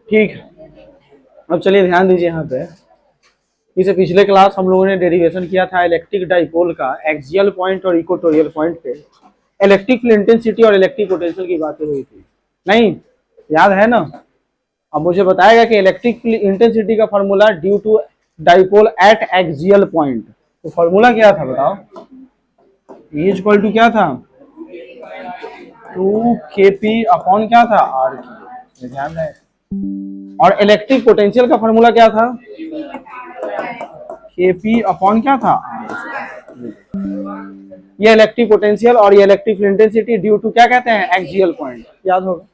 ठीक, अब चलिए ध्यान दीजिए यहाँ पे। इसे पिछले क्लास हम लोगों ने डेरिवेशन किया था इलेक्ट्रिक डाइपोल का एक्सियल पॉइंट और इक्वेटोरियल पॉइंट पे इलेक्ट्रिक फील्ड इंटेंसिटी और इलेक्ट्रिक पोटेंशियल की बातें हुई थी, नहीं याद है ना? अब मुझे बताएगा कि इलेक्ट्रिक फील्ड इंटेंसिटी का formula due to dipole at axial point, तो फॉर्मूला क्या था बताओ? E इक्वल टू क्या था? 2kp अपॉन क्या था? R की, ध्यान रहे। और इलेक्ट्रिक पोटेंशियल का फॉर्मूला क्या था? kp अपॉन क्या था? ये इलेक्ट्रिक पोटेंशियल और ये electric field intensity due to क्या कहते हैं? एक्सियल पॉइंट, याद होगा।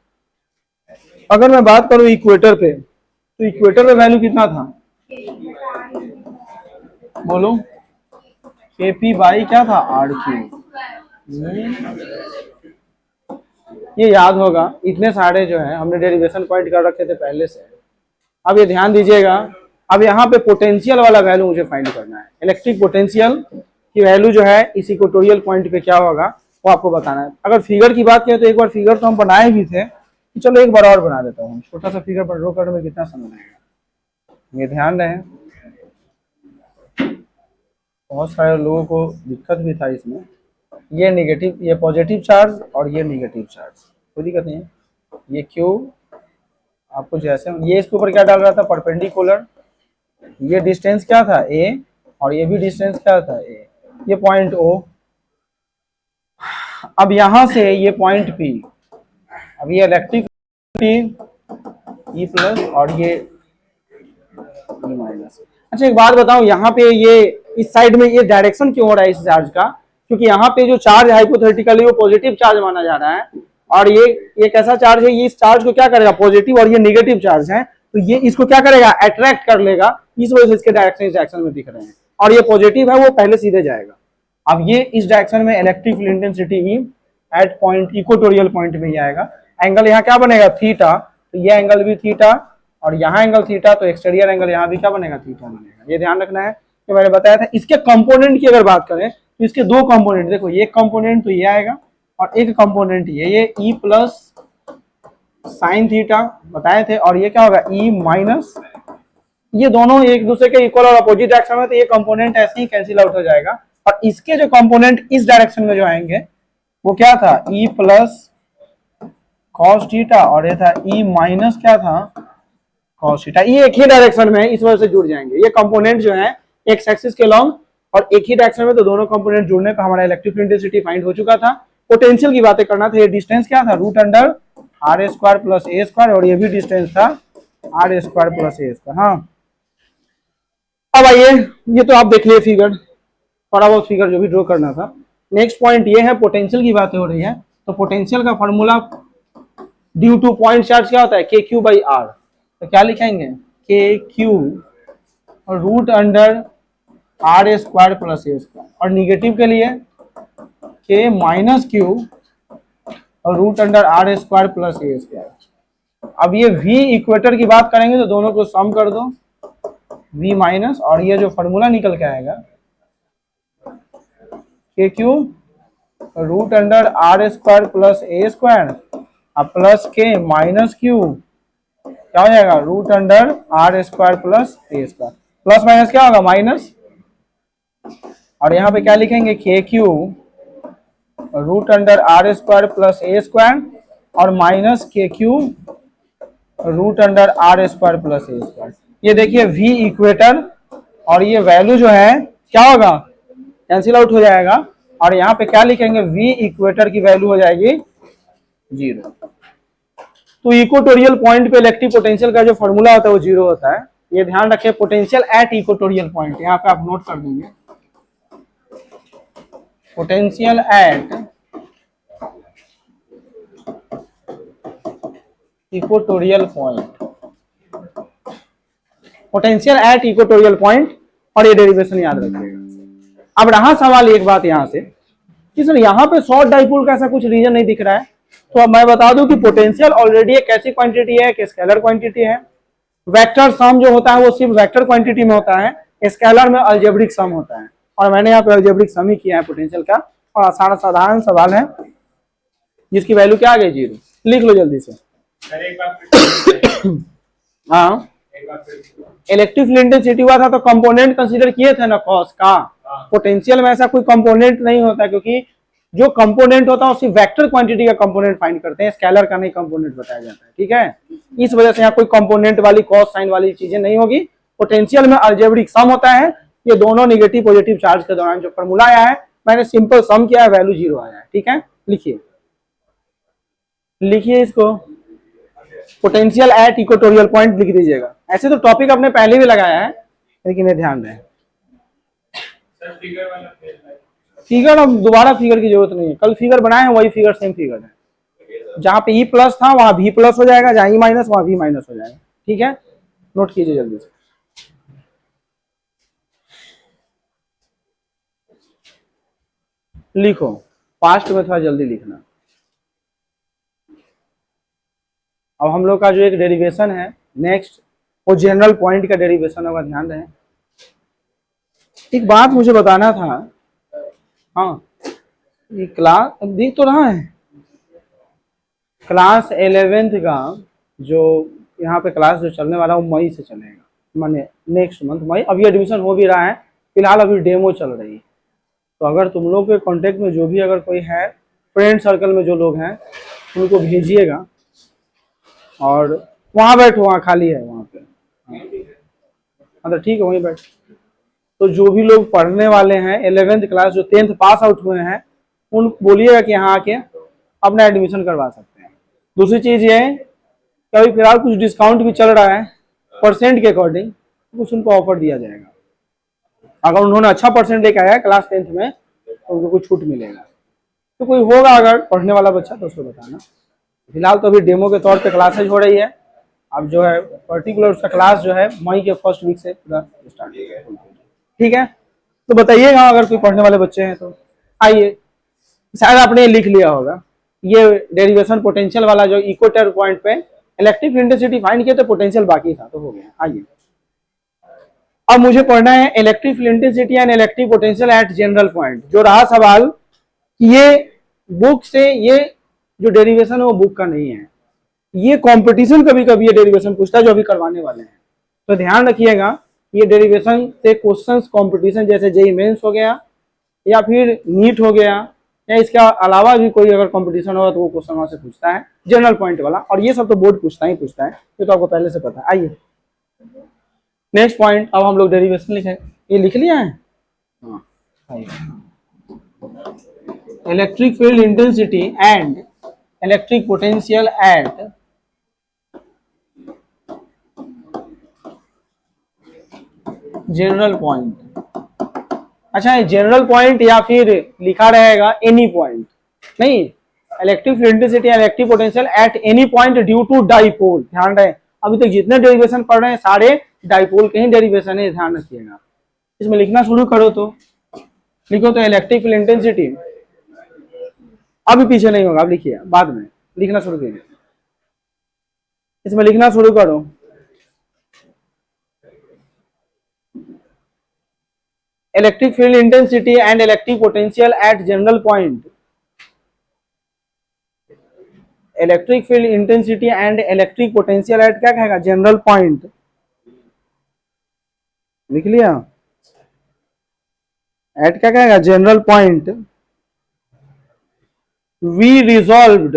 अगर मैं बात करूं इक्वेटर पे, तो इक्वेटर पे वैल्यू कितना था? बोलो, kp बाई क्या था? R3। ये याद होगा, इतने सारे जो है हमने डेरिवेशन पॉइंट कर रखे थे पहले से। अब ये ध्यान दीजिएगा, अब यहाँ पे पोटेंशियल वाला वैल्यू मुझे फाइंड करना है। इलेक्ट्रिक पोटेंशियल की वैल्यू जो है इस इक्वेटोरियल पॉइंट पे क्या होगा वो आपको बताना है। अगर फिगर की बात करें तो एक बार फिगर तो हम बनाए भी थे, तो चलो एक बार और बना देता हूँ। छोटा सा फिगर पर ड्रॉ करने में कितना समय लगेगा, ये ध्यान रहे। बहुत सारे लोगों को दिक्कत भी था इसमें। ये नेगेटिव, ये पॉजिटिव चार्ज और ये नेगेटिव चार्ज, कोई दिक्कत नहीं है। ये क्यू आपको जैसे, ये इसके ऊपर क्या डाल रहा था? परपेंडिकुलर। ये डिस्टेंस क्या था? ए, और ये भी डिस्टेंस क्या था? ए। ये पॉइंट ओ। अब यहां से ये पॉइंट पी, अब ये इलेक्ट्रिक ई प्लस और ये ई माइनस। अच्छा एक बात बताओ, यहाँ पे ये इस साइड में ये डायरेक्शन क्यों हो रहा है इस चार्ज का? क्योंकि यहाँ पे जो चार्ज हाइपोथेटिकली वो पॉजिटिव चार्ज माना जा रहा है, और ये कैसा चार्ज है? ये इस चार्ज को क्या करेगा? पॉजिटिव, और ये नेगेटिव चार्ज है, तो ये इसको क्या करेगा? अट्रैक्ट कर लेगा। इस वजह से इसके डायरेक्शन इस डायरेक्शन में दिख रहे हैं, और ये पॉजिटिव है वो पहले सीधे जाएगा। अब ये इस डायरेक्शन में electric field intensity E at point equatorial point में ही आएगा। एंगल यहाँ क्या बनेगा? थीटा, तो ये एंगल भी थीटा, और यहाँ एंगल थीटा, तो एक्सटीरियर एंगल यहाँ भी क्या बनेगा? थीटा बनेगा। ये ध्यान रखना है कि मैंने बताया था। इसके कंपोनेंट की अगर बात करें तो इसके दो कंपोनेंट, देखो ये कंपोनेंट तो ये आएगा, और एक कंपोनेंट ये ई प्लस साइन थीटा बताए थे, और ये क्या होगा? E minus. ये दोनों एक दूसरे के इक्वल और अपोजिट डायरेक्शन में, तो ये कंपोनेंट ऐसे ही कैंसिल आउट हो जाएगा। और इसके जो कंपोनेंट इस डायरेक्शन में जो आएंगे वो क्या था? ई प्लस कॉस थीटा, और ये था ई माइनस क्या था? Cos theta. ये एक ही डायरेक्शन में है, इस वजह से जुड़ जाएंगे। ये कंपोनेंट जो है एक्स एक्सिस के लॉन्ग और एक ही डायरेक्शन में, तो दोनों कंपोनेंट जुड़ने का हमारा इलेक्ट्रिक फील्ड इंटेंसिटी फाइंड हो चुका था। पोटेंशियल की बातें करना था। ये डिस्टेंस क्या था? Root under R square plus A square, और ये भी डिस्टेंस था R square plus A square. हाँ, अब आइए, ये तो आप देख लिए फिगर, थोड़ा बहुत फिगर जो भी ड्रॉ करना था। नेक्स्ट पॉइंट ये है, पोटेंशियल की बातें हो रही है, तो पोटेंशियल का formula due two point charge क्या होता है? के क्यू बाई आर। तो क्या लिखेंगे? K Q root under R square plus A square, और निगेटिव के लिए के माइनस क्यू और root under R square plus A square. अब ये v इक्वेटर की बात करेंगे तो दोनों को सम कर दो, v माइनस, और ये जो फॉर्मूला निकल के आएगा K Q root under R square plus A square plus K minus Q क्या हो जाएगा? Root under R square plus A square. Plus minus क्या होगा? माइनस, और यहाँ पे क्या लिखेंगे? K Q root under R square plus A square और minus K Q root under R square plus A square. ये देखिए v इक्वेटर, और ये वैल्यू जो है क्या होगा? कैंसिल आउट हो जाएगा, और यहाँ पे क्या लिखेंगे? v इक्वेटर की वैल्यू हो जाएगी 0। तो इक्वेटोरियल पॉइंट पे इलेक्ट्रिक पोटेंशियल का जो फॉर्मूला होता है वो 0 होता है। ये ध्यान रखें, पोटेंशियल एट इक्वेटोरियल पॉइंट, यहाँ पे आप नोट कर देंगे, potential at equatorial point, potential at equatorial point, और ये डेरिवेशन याद रखिएगा। अब रहा सवाल एक बात यहाँ से कि सर यहाँ पे शॉर्ट डाइपोल का ऐसा कुछ रीजन नहीं दिख रहा है, तो अब मैं बता दूं कि पोटेंशियल ऑलरेडी एक ऐसी क्वांटिटी है कि स्केलर क्वांटिटी है। वेक्टर सम जो होता है वो सिर्फ वेक्टर क्वांटिटी में होता है, स्केलर में अलजेब्रिक सम होता है, और मैंने यहाँ पे अलजेब्रिक सम ही किया है पोटेंशियल का, और साधारण सवाल है। जिसकी वैल्यू क्या आ गई 0। लिख लो जल्दी से। हाँ, इलेक्ट्रिक फील्ड इंटेंसिटी हुआ था तो कंपोनेंट कंसीडर किए थे ना कॉस का। पोटेंशियल में ऐसा कोई कंपोनेंट नहीं होता, क्योंकि जो कंपोनेंट होता है उसी वेक्टर क्वांटिटी का कंपोनेंट फाइंड करते हैं, स्केलर का नहीं कंपोनेंट बताया जाता है। ठीक है, इस वजह से यहाँ कोई कंपोनेंट वाली कॉस साइन वाली चीजें नहीं होगी। पोटेंशियल में अलजेब्रिक सम होता है, ये दोनों नेगेटिव पॉजिटिव चार्ज के दौरान जो फॉर्मूला आया है मैंने सिंपल सम किया है, वैल्यू 0 आया है। ठीक है, लिखिए लिखिए इसको, पोटेंशियल एट इक्वेटोरियल पॉइंट लिख दीजिएगा। ऐसे तो टॉपिक आपने पहले भी लगाया है, लेकिन ये ध्यान रहे फिगर, अब दोबारा फिगर की जरूरत नहीं है। कल फिगर बनाए हैं वही फिगर, सेम फिगर है। जहां पे ई प्लस था वहां भी प्लस हो जाएगा, जहां ई माइनस वहां भी माइनस हो जाएगा। ठीक है, नोट कीजिए जल्दी से। लिखो, फास्ट में थोड़ा जल्दी लिखना। अब हम लोग का जो एक डेरिवेशन है नेक्स्ट, वो जनरल पॉइंट का डेरिवेशन होगा, ध्यान रहे। एक बात मुझे बताना था, हाँ ये क्लास दिख तो रहा है, क्लास 11th का जो यहाँ पे क्लास जो चलने वाला है वो मई से चलेगा, माने नेक्स्ट मंथ मई। अभी एडमिशन हो भी रहा है, फिलहाल अभी डेमो चल रही है। तो अगर तुम लोग के कांटेक्ट में जो भी अगर कोई है, फ्रेंड सर्कल में जो लोग हैं उनको भेजिएगा, और वहाँ बैठो, वहाँ खाली है वहाँ पे। हाँ तो ठीक है, वहीं बैठ। तो जो भी लोग पढ़ने वाले हैं 11th क्लास, जो 10th पास आउट हुए हैं, उन बोलिएगा कि यहाँ आके अपना एडमिशन करवा सकते हैं। दूसरी चीज़ ये है कि अभी फिलहाल कुछ डिस्काउंट भी चल रहा है परसेंट के अकॉर्डिंग, कुछ उनको ऑफर दिया जाएगा। अगर उन्होंने अच्छा परसेंट लेके आया क्लास 10th में तो उनको कुछ छूट मिलेगा। तो कोई होगा अगर पढ़ने वाला बच्चा तो उसको बताना। फिलहाल तो अभी डेमो के तौर पे क्लासेज हो रही है। अब जो है पर्टिकुलर उसका क्लास जो है मई के फर्स्ट वीक से पूरा स्टार्ट हो। ठीक है, तो बताइएगा अगर कोई पढ़ने वाले बच्चे हैं तो। आइए, शायद आपने लिख लिया होगा ये डेरिवेशन पोटेंशियल वाला, जो इक्वेटर पॉइंट पे इलेक्ट्रिक इंटेंसिटी फाइंड किया तो पोटेंशियल बाकी था, तो हो गया। आइए अब मुझे पढ़ना है electric field intensity and electric potential at general point. जो रहा सवाल, ये बुक से ये जो डेरिवेशन है वो बुक का नहीं है, ये कंपटीशन कभी कभी ये डेरिवेशन पूछता है जो अभी करवाने वाले हैं। तो ध्यान रखिएगा, ये डेरिवेशन से क्वेश्चंस कंपटीशन जैसे जेईई मेंस हो गया या फिर नीट हो गया, या इसके अलावा भी कोई अगर कंपटीशन होगा तो वो क्वेश्चन वहां से पूछता है जनरल पॉइंट वाला। और ये सब तो बोर्ड पूछता ही पूछता है, ये तो आपको पहले से पता है। आइए नेक्स्ट पॉइंट, अब हम लोग डेरिवेशन लिखें। ये लिख लिया है, electric field intensity and electric potential at general point. अच्छा, ये जनरल पॉइंट या फिर लिखा रहेगा एनी पॉइंट, नहीं, electric field intensity electric potential at any point due to dipole. ध्यान रहे, अभी तक जितने डेरिवेशन पढ़ रहे हैं सारे डाइपोल के ही डेरिवेशन है, ध्यान रखिएगा। इसमें लिखना शुरू करो तो लिखो तो इलेक्ट्रिक फील्ड इंटेंसिटी, अभी पीछे नहीं होगा, अब लिखिए, बाद में लिखना शुरू कीजिए। इसमें लिखना शुरू करो, electric field intensity and electric potential at general point. Electric field intensity and electric potential at क्या कहेगा, जनरल पॉइंट। लिख लिया, एट क्या कहेगा, general point. We resolved,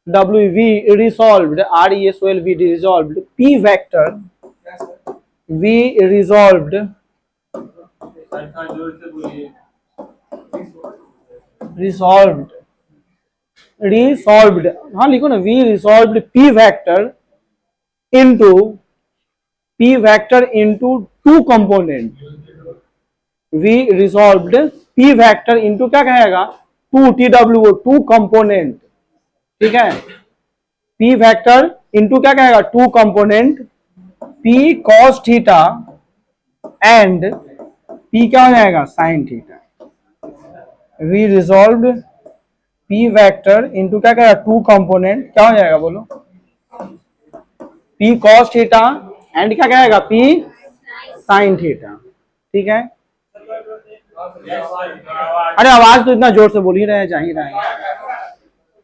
W we resolved, R E S O L V resolved, P vector we resolved, resolved, resolved, हाँ लिखो ना, we resolved P vector into two component. We resolved P vector into क्या कहेगा, two, T W, to component. ठीक है, P vector into क्या कहेगा, two component, P cos theta and P क्या हो जाएगा, sine theta. We resolved P vector into क्या कहेगा, टू कंपोनेंट, क्या हो जाएगा बोलो, पी कॉस थीटा एंड क्या कहेगा, पी साइन थीटा। ठीक है, अरे आवाज तो इतना जोर से बोल ही रहे हैं, जा ही रहे हैं।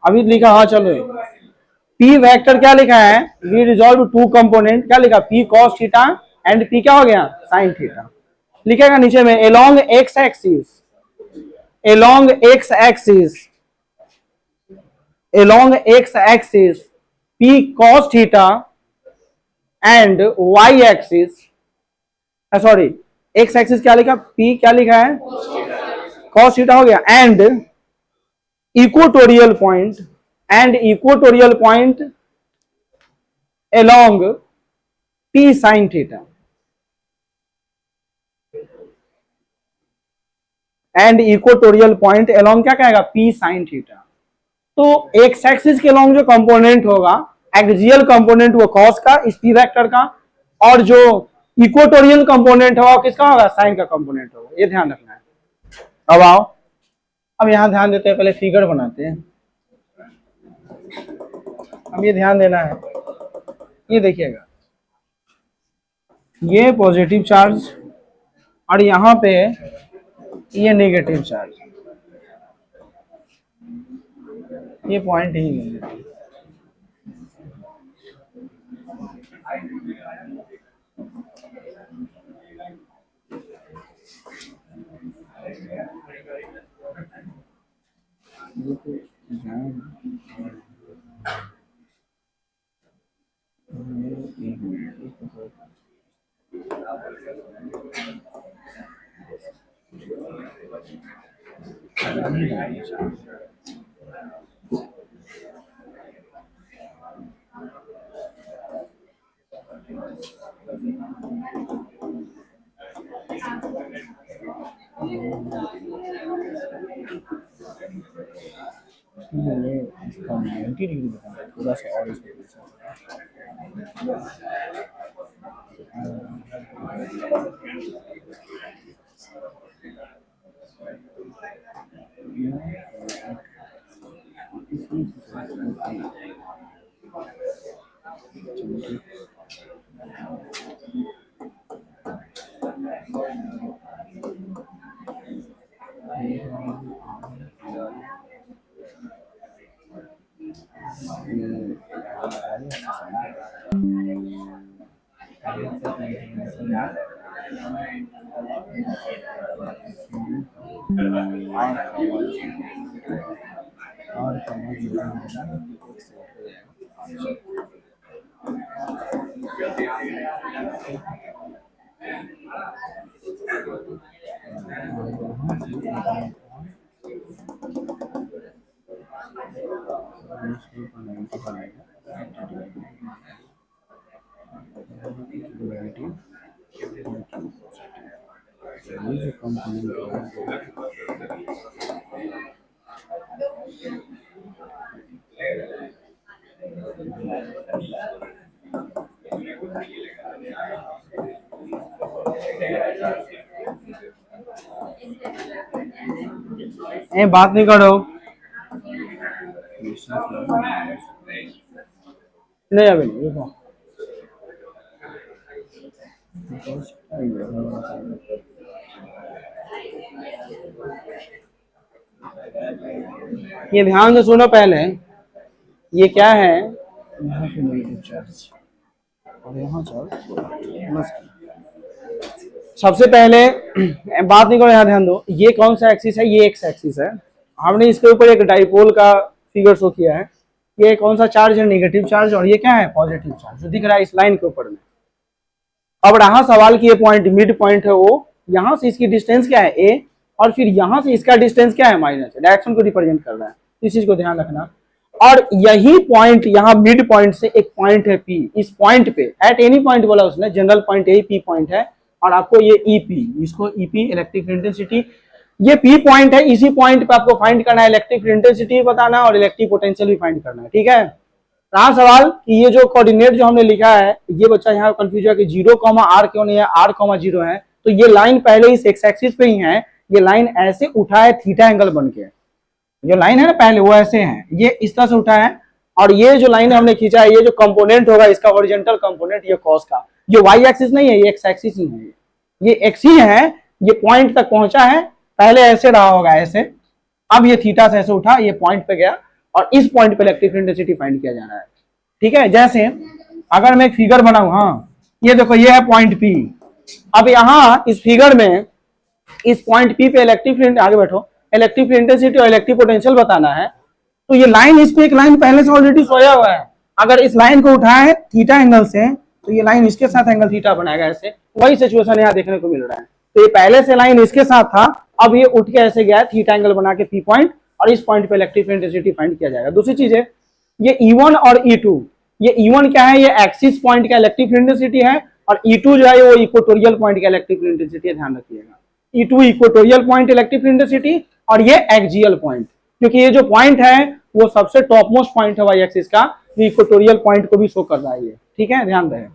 अभी लिखा, हाँ चलो, पी वेक्टर क्या लिखा है, वी रिजॉल्व टू कंपोनेंट, क्या लिखा, P cos theta and P क्या हो गया, साइन थीटा। लिखेगा नीचे में along X axis, along X axis, along X axis P cos theta and Y axis, sorry X axis क्या लिखा, पी क्या लिखा है, कॉस थीटा हो गया, and equatorial point, and equatorial point along p sin theta, and equatorial point along क्या कहेगा, p sin theta। तो एक्स एक्सिस के along जो कंपोनेंट होगा, एक्सियल कंपोनेंट वो cos का, इस p वेक्टर का, और जो इक्वेटोरियल कंपोनेंट होगा किसका होगा, साइन का कंपोनेंट होगा, ये ध्यान रखना है। अब आओ, अब यहां ध्यान देते हैं, पहले फिगर बनाते हैं। अब ये ध्यान देना है, ये देखिएगा, ये पॉजिटिव चार्ज और यहां पे ये नेगेटिव चार्ज, ये पॉइंट ही नहीं इसका 90 डिग्री बताना, थोड़ा सा और इसको बात नहीं करो, नहीं अभी नहीं, ये ध्यान से सुनो पहले, ये क्या है, यहाँ पे नेगेटिव चार्ज और यहाँ चार्ज। सबसे पहले बात नहीं करो, यहाँ ध्यान दो, ये कौन सा एक्सिस है, ये एक्स एक्सिस है, हमने इसके ऊपर एक डाइपोल का फिगर शो किया है, ये कौन सा चार्ज है, नेगेटिव चार्ज, और ये क्या है, पॉजिटिव चार्ज, जो दिख रहा है इस लाइन के ऊपर में। अब रहा सवाल कि ये पॉइंट मिड पॉइंट है, वो यहाँ से इसकी डिस्टेंस क्या है, ए, और फिर यहाँ से इसका डिस्टेंस क्या है, माइनस है, डायरेक्शन को रिप्रेजेंट कर रहा है, इस चीज को ध्यान रखना। और यही पॉइंट, यहाँ मिड पॉइंट से एक पॉइंट है पी, इस पॉइंट पे एट एनी पॉइंट बोला उसने, जनरल पॉइंट यही पी पॉइंट है, और आपको ये ईपी, इसको ईपी इलेक्ट्रिक इंटेंसिटी, ये पी पॉइंट है, इसी पॉइंट पे आपको फाइंड करना है, इलेक्ट्रिक इंटेंसिटी बताना है और इलेक्ट्रिक पोटेंशियल भी फाइंड करना है, ठीक है। रहा सवाल कि ये जो कोऑर्डिनेट जो हमने लिखा है, ये बच्चा यहाँ कंफ्यूज है कि 0, क्यों नहीं है, r, 0 है, तो ये लाइन पहले इस एक्स एक्सिस पे ही है, ये लाइन ऐसे उठा है थीटा एंगल बन के, जो लाइन है ना पहले वो ऐसे है, ये इस तरह से उठा है, और ये जो लाइन हमने खींचा है, ये जो कंपोनेंट होगा इसका हॉरिजॉन्टल कंपोनेंट, ये कॉस का, ये वाई एक्सिस नहीं है, ये एक्स एक्सिस ही है, ये एक्स ही है, ये पॉइंट तक पहुंचा है, पहले ऐसे रहा होगा ऐसे, अब ये थीटा से ऐसे उठा, ये पॉइंट पे गया, और इस पॉइंट पे इलेक्ट्रिक फील्ड इंटेंसिटी फाइंड किया जाना है। ठीक है, जैसे अगर मैं एक फिगर बनाऊं, हाँ ये देखो ये है पॉइंट पी। अब यहाँ इस फिगर में इस पॉइंट पी पे इलेक्ट्रिक फील्ड, आगे बैठो, इलेक्ट्रिक फील्ड इंटेंसिटी और इलेक्ट्रिक पोटेंशियल बताना है। तो ये लाइन, इस पे एक लाइन पहले से ऑलरेडी सोया हुआ है। अगर इस लाइन को उठाए थीटा एंगल से तो ये लाइन इसके साथ एंगल थीटा बनाएगा, ऐसे वही सिचुएशन यहाँ देखने को मिल रहा है। तो ये पहले से लाइन इसके साथ था, अब ये उठ के ऐसे गया थीटा एंगल बना के पी पॉइंट, और इस पॉइंट पे इलेक्ट्रिक फील्ड इंटेंसिटी फाइंड किया जाएगा। दूसरी चीज है ये E1 और E2, ये E1 क्या है, ये एक्सिस पॉइंट का इलेक्ट्रिक फील्ड इंटेंसिटी है, और E2 जो है वो इक्वेटोरियल पॉइंट का इलेक्ट्रिक फील्ड इंटेंसिटी है, ध्यान रखिएगा। E2 equatorial point electric field intensity, और ये एक्सियल पॉइंट, क्योंकि ये जो पॉइंट है वो सबसे टॉप मोस्ट पॉइंट है वाई एक्सिस का, इक्वेटोरियल पॉइंट को भी शो कर रहा है ये। ठीक है, ध्यान रहे।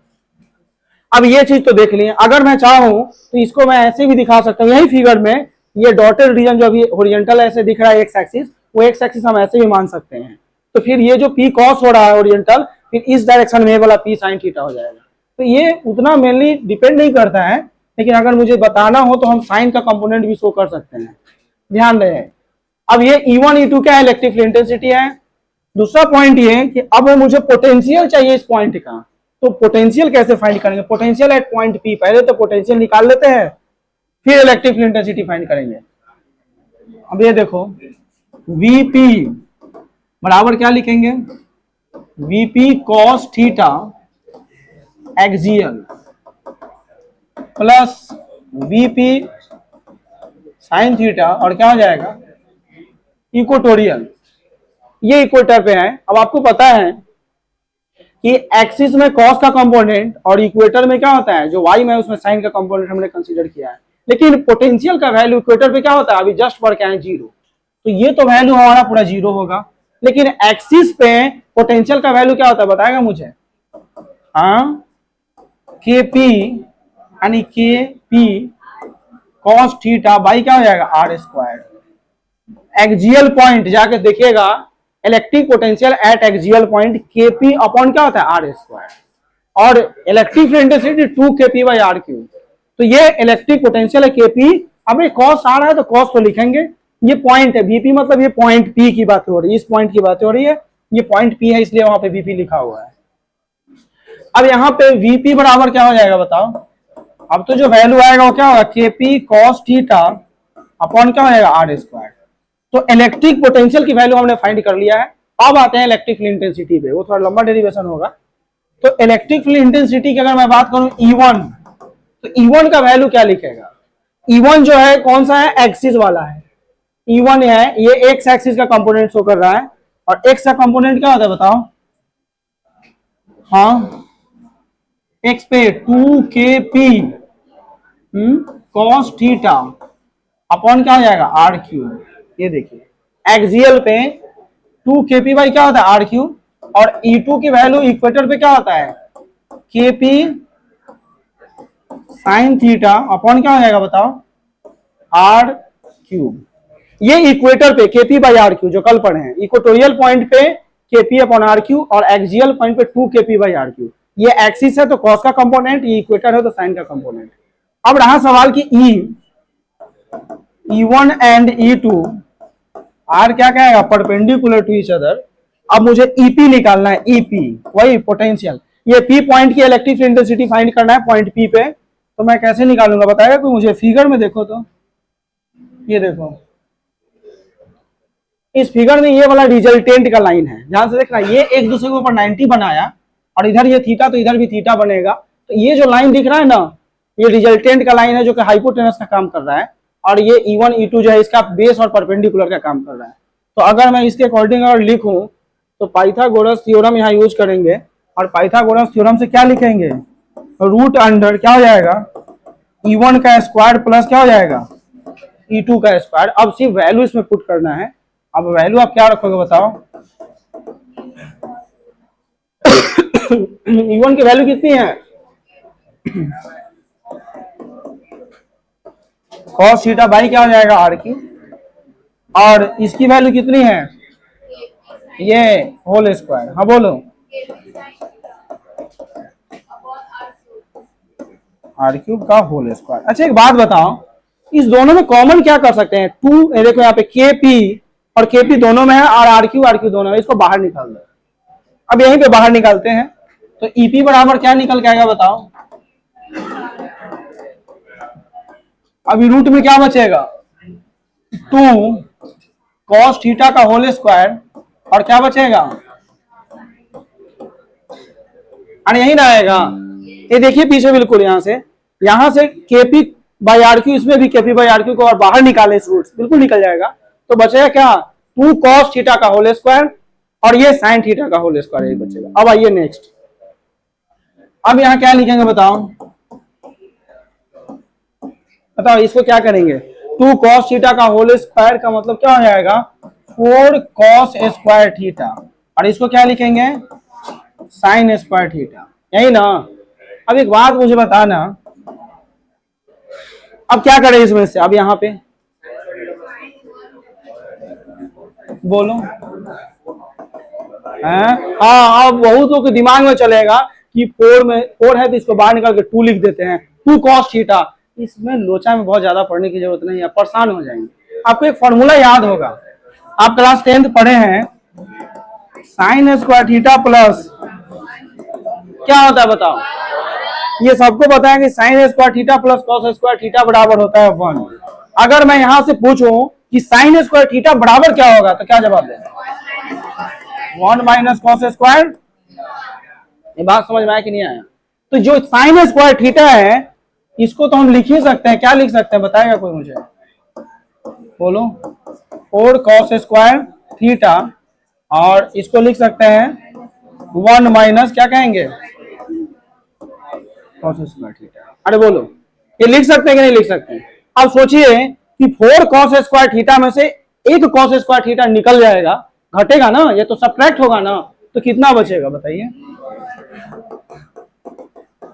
अब ये चीज तो देख लिए। अगर मैं चाहूं तो इसको मैं ऐसे भी दिखा सकता हूँ, यही फिगर में ये डॉटेड रीजन जो अभी ओरिएंटल ऐसे दिख रहा है एक्स एक्सिस, वो एक्स एक्सिस हम ऐसे भी मान सकते हैं। तो फिर ये जो पी कॉस हो रहा है ओरिएंटल, फिर इस डायरेक्शन में वाला पी साइन थीटा हो जाएगा। तो ये उतना मेनली डिपेंड नहीं करता है, लेकिन अगर मुझे बताना हो तो हम साइन का कंपोनेंट भी शो कर सकते हैं, ध्यान रहे। अब ये E1 E2 क्या इलेक्ट्रिक फील्ड इंटेंसिटी है। दूसरा पॉइंट ये कि अब मुझे पोटेंशियल चाहिए इस पॉइंट का, तो पोटेंशियल कैसे फाइंड करेंगे, पोटेंशियल एट पॉइंट पी, पहले तो पोटेंशियल निकाल लेते हैं फिर इलेक्ट्रिक फील्ड इंटेंसिटी फाइंड करेंगे। अब ये देखो Vp बराबर क्या लिखेंगे, Vp cos theta axial plus Vp sine theta, और क्या हो जाएगा इक्वेटोरियल, ये इक्वेटर पे है। अब आपको पता है कि एक्सिस में कॉस का कंपोनेंट और इक्वेटर में क्या होता है, जो वाई में उसमें साइन का कंपोनेंट हमने कंसीडर किया है। लेकिन पोटेंशियल का वैल्यू इक्वेटर पे क्या होता है, अभी जस्ट पढ़ के आए 0, तो ये तो वैल्यू हमारा पूरा 0 होगा। लेकिन एक्सिस पे पोटेंशियल का वैल्यू क्या होता है बताएगा मुझे, हाँ के पी, यानी के पी कॉस थीटा बाई क्या हो जाएगा आर स्क्वायर। एक्सियल पॉइंट जाके देखिएगा, electric potential at axial point Kp upon क्या होता है आर स्क्वायर, और electric field intensity 2 Kp by R cube. तो ये इलेक्ट्रिक पोटेंशियल है Kp। अब ये कॉस आ रहा है तो कॉस तो लिखेंगे, ये पॉइंट है Vp, मतलब ये पॉइंट P की बात हो रही है, इस पॉइंट की बात हो रही है, ये पॉइंट P है इसलिए वहां पे Vp लिखा हुआ है। अब यहाँ पे Vp बराबर क्या हो जाएगा बताओ, अब तो जो वैल्यू आएगा वो क्या होगा Kp cos थीटा अपॉन क्या हो जाएगा आर स्क्वायर। तो इलेक्ट्रिक पोटेंशियल की वैल्यू हमने फाइंड कर लिया है। अब आते हैं इलेक्ट्रिक फील्ड इंटेंसिटी पे, वो थोड़ा लंबा डेरिवेशन होगा। तो इलेक्ट्रिक फील्ड इंटेंसिटी की अगर मैं बात करूं E1, तो E1 का वैल्यू क्या लिखेगा, E1 जो है कौन सा है, एक्सिस वाला है। E1 है, ये एक्स एक्सिस का कंपोनेंट शो कर रहा है, और एक्स का कंपोनेंट क्या होता है बताओ, हाँ एक्स पे 2Kp cos थीटा अपॉन क्या हो जाएगा आर क्यूब। ये देखिए एक्सियल पे 2Kp बाई क्या होता है आर क्यूब, और E2 की वैल्यू इक्वेटर पे क्या होता है Kp साइन थीटा अपॉन क्या हो जाएगा बताओ आर क्यूब। ये इक्वेटर पे Kp बाई आर क्यूब जो कल पढ़े हैं, इक्वेटोरियल पॉइंट पे Kp अपॉन आर क्यूब, और एक्सियल पॉइंट पे 2Kp बाई आर क्यूब। ये एक्सिस है तो कॉस का कंपोनेंट, ये इक्वेटर है तो साइन का कंपोनेंट। अब रहा सवाल कि E1 एंड E2 आर क्या कहेगा परपेंडिकुलर टू ईच अदर। अब मुझे EP निकालना है, EP वही पोटेंशियल, ये P पॉइंट की इलेक्ट्रिक फील्ड इंटेंसिटी फाइंड करना है पॉइंट P पे। तो मैं कैसे निकालूंगा बताएगा कोई मुझे, फिगर में देखो तो ये देखो इस फिगर में ये वाला रिजल्टेंट का लाइन है, ध्यान से देखना, ये एक दूसरे के ऊपर 90 बनाया और इधर ये थीटा तो इधर भी थीटा बनेगा। तो ये जो लाइन दिख रहा है ना, ये रिजल्टेंट का लाइन है जो कि हाइपोटेनस का काम कर रहा है, और ये E1 E2 जो है इसका बेस और परपेंडिकुलर का काम कर रहा है। तो अगर मैं इसके अकॉर्डिंग अगर लिखूं तो पाइथागोरस थ्योरम यहाँ यूज करेंगे, और पाइथागोरस थ्योरम से क्या लिखेंगे, रूट अंडर क्या हो जाएगा E1 का स्क्वायर प्लस क्या हो जाएगा E2 का स्क्वायर। अब सिर्फ वैल्यू इसमें पुट करना है। अब वैल्यू आप क्या रखोगे बताओ E1 की वैल्यू कितनी है, cos थीटा बाई क्या हो जाएगा आर की, और इसकी वैल्यू कितनी है ये होल स्क्वायर, हाँ बोलो आर क्यूब का होल स्क्वायर। अच्छा एक बात बताओ, इस दोनों में कॉमन क्या कर सकते हैं, 2 देखो यहाँ पे Kp और केपी दोनों में है और आर क्यू दोनों में, इसको बाहर निकाल दो। अब यहीं पे बाहर निकालते हैं तो ईपी बराबर क्या निकल के आएगा बताओ। अभी रूट में क्या बचेगा, 2 cos थीटा का होल स्क्वायर और क्या बचेगा, और यही रहेगा। ये देखिए पीछे बिल्कुल यहां से केपी बाई आर क्यू, इसमें भी केपी बाई आर क्यू को और बाहर निकाले इस रूट बिल्कुल निकल जाएगा। तो बचेगा क्या, 2 cos थीटा का होल स्क्वायर और ये sin थीटा का होल स्क्वायर, यही बचेगा। अब आइए नेक्स्ट, अब यहां क्या लिखेंगे बताओ इसको क्या करेंगे। 2 cos थीटा का होल स्क्वायर का मतलब क्या हो जाएगा, 4 cos स्क्वायर थीटा, और इसको क्या लिखेंगे, sin स्क्वायर थीटा, यही ना। अब एक बात मुझे बताना, अब क्या करें इसमें से, अब यहाँ पे बोलो। हाँ, अब बहुत लोग के दिमाग में चलेगा कि 4 है तो इसको बाहर निकाल के 2 लिख देते हैं, 2 cos थीटा। इसमें लोचा में बहुत ज्यादा पढ़ने की जरूरत नहीं है, परेशान हो जाएंगे। आपको एक फॉर्मूला याद होगा, आप क्लास 10th पढ़े हैं, sin स्क्वायर थीटा प्लस क्या होता है बताओ। ये सबको पता है कि sin square theta plus cos square theta बराबर होता है 1। अगर मैं यहां से पूछूं कि sin स्क्वायर थीटा बराबर क्या होगा तो क्या जवाब दें, 1 माइनस cos स्क्वायर। ये बात समझ में आया कि नहीं आया। तो जो sin स्क्वायर थीटा है इसको तो हम लिख ही सकते हैं, क्या लिख सकते हैं बताएगा कोई मुझे, बोलो। 4 cos स्क्वायर थीटा, और इसको लिख सकते हैं 1 माइनस क्या कहेंगे, cos स्क्वायर थीटा। अरे बोलो, ये लिख सकते हैं कि नहीं लिख सकते हैं। अब सोचिए कि 4 cos स्क्वायर थीटा में से एक cos स्क्वायर थीटा निकल जाएगा, घटेगा ना, ये तो सब्ट्रैक्ट होगा ना, तो कितना बचेगा बताइए,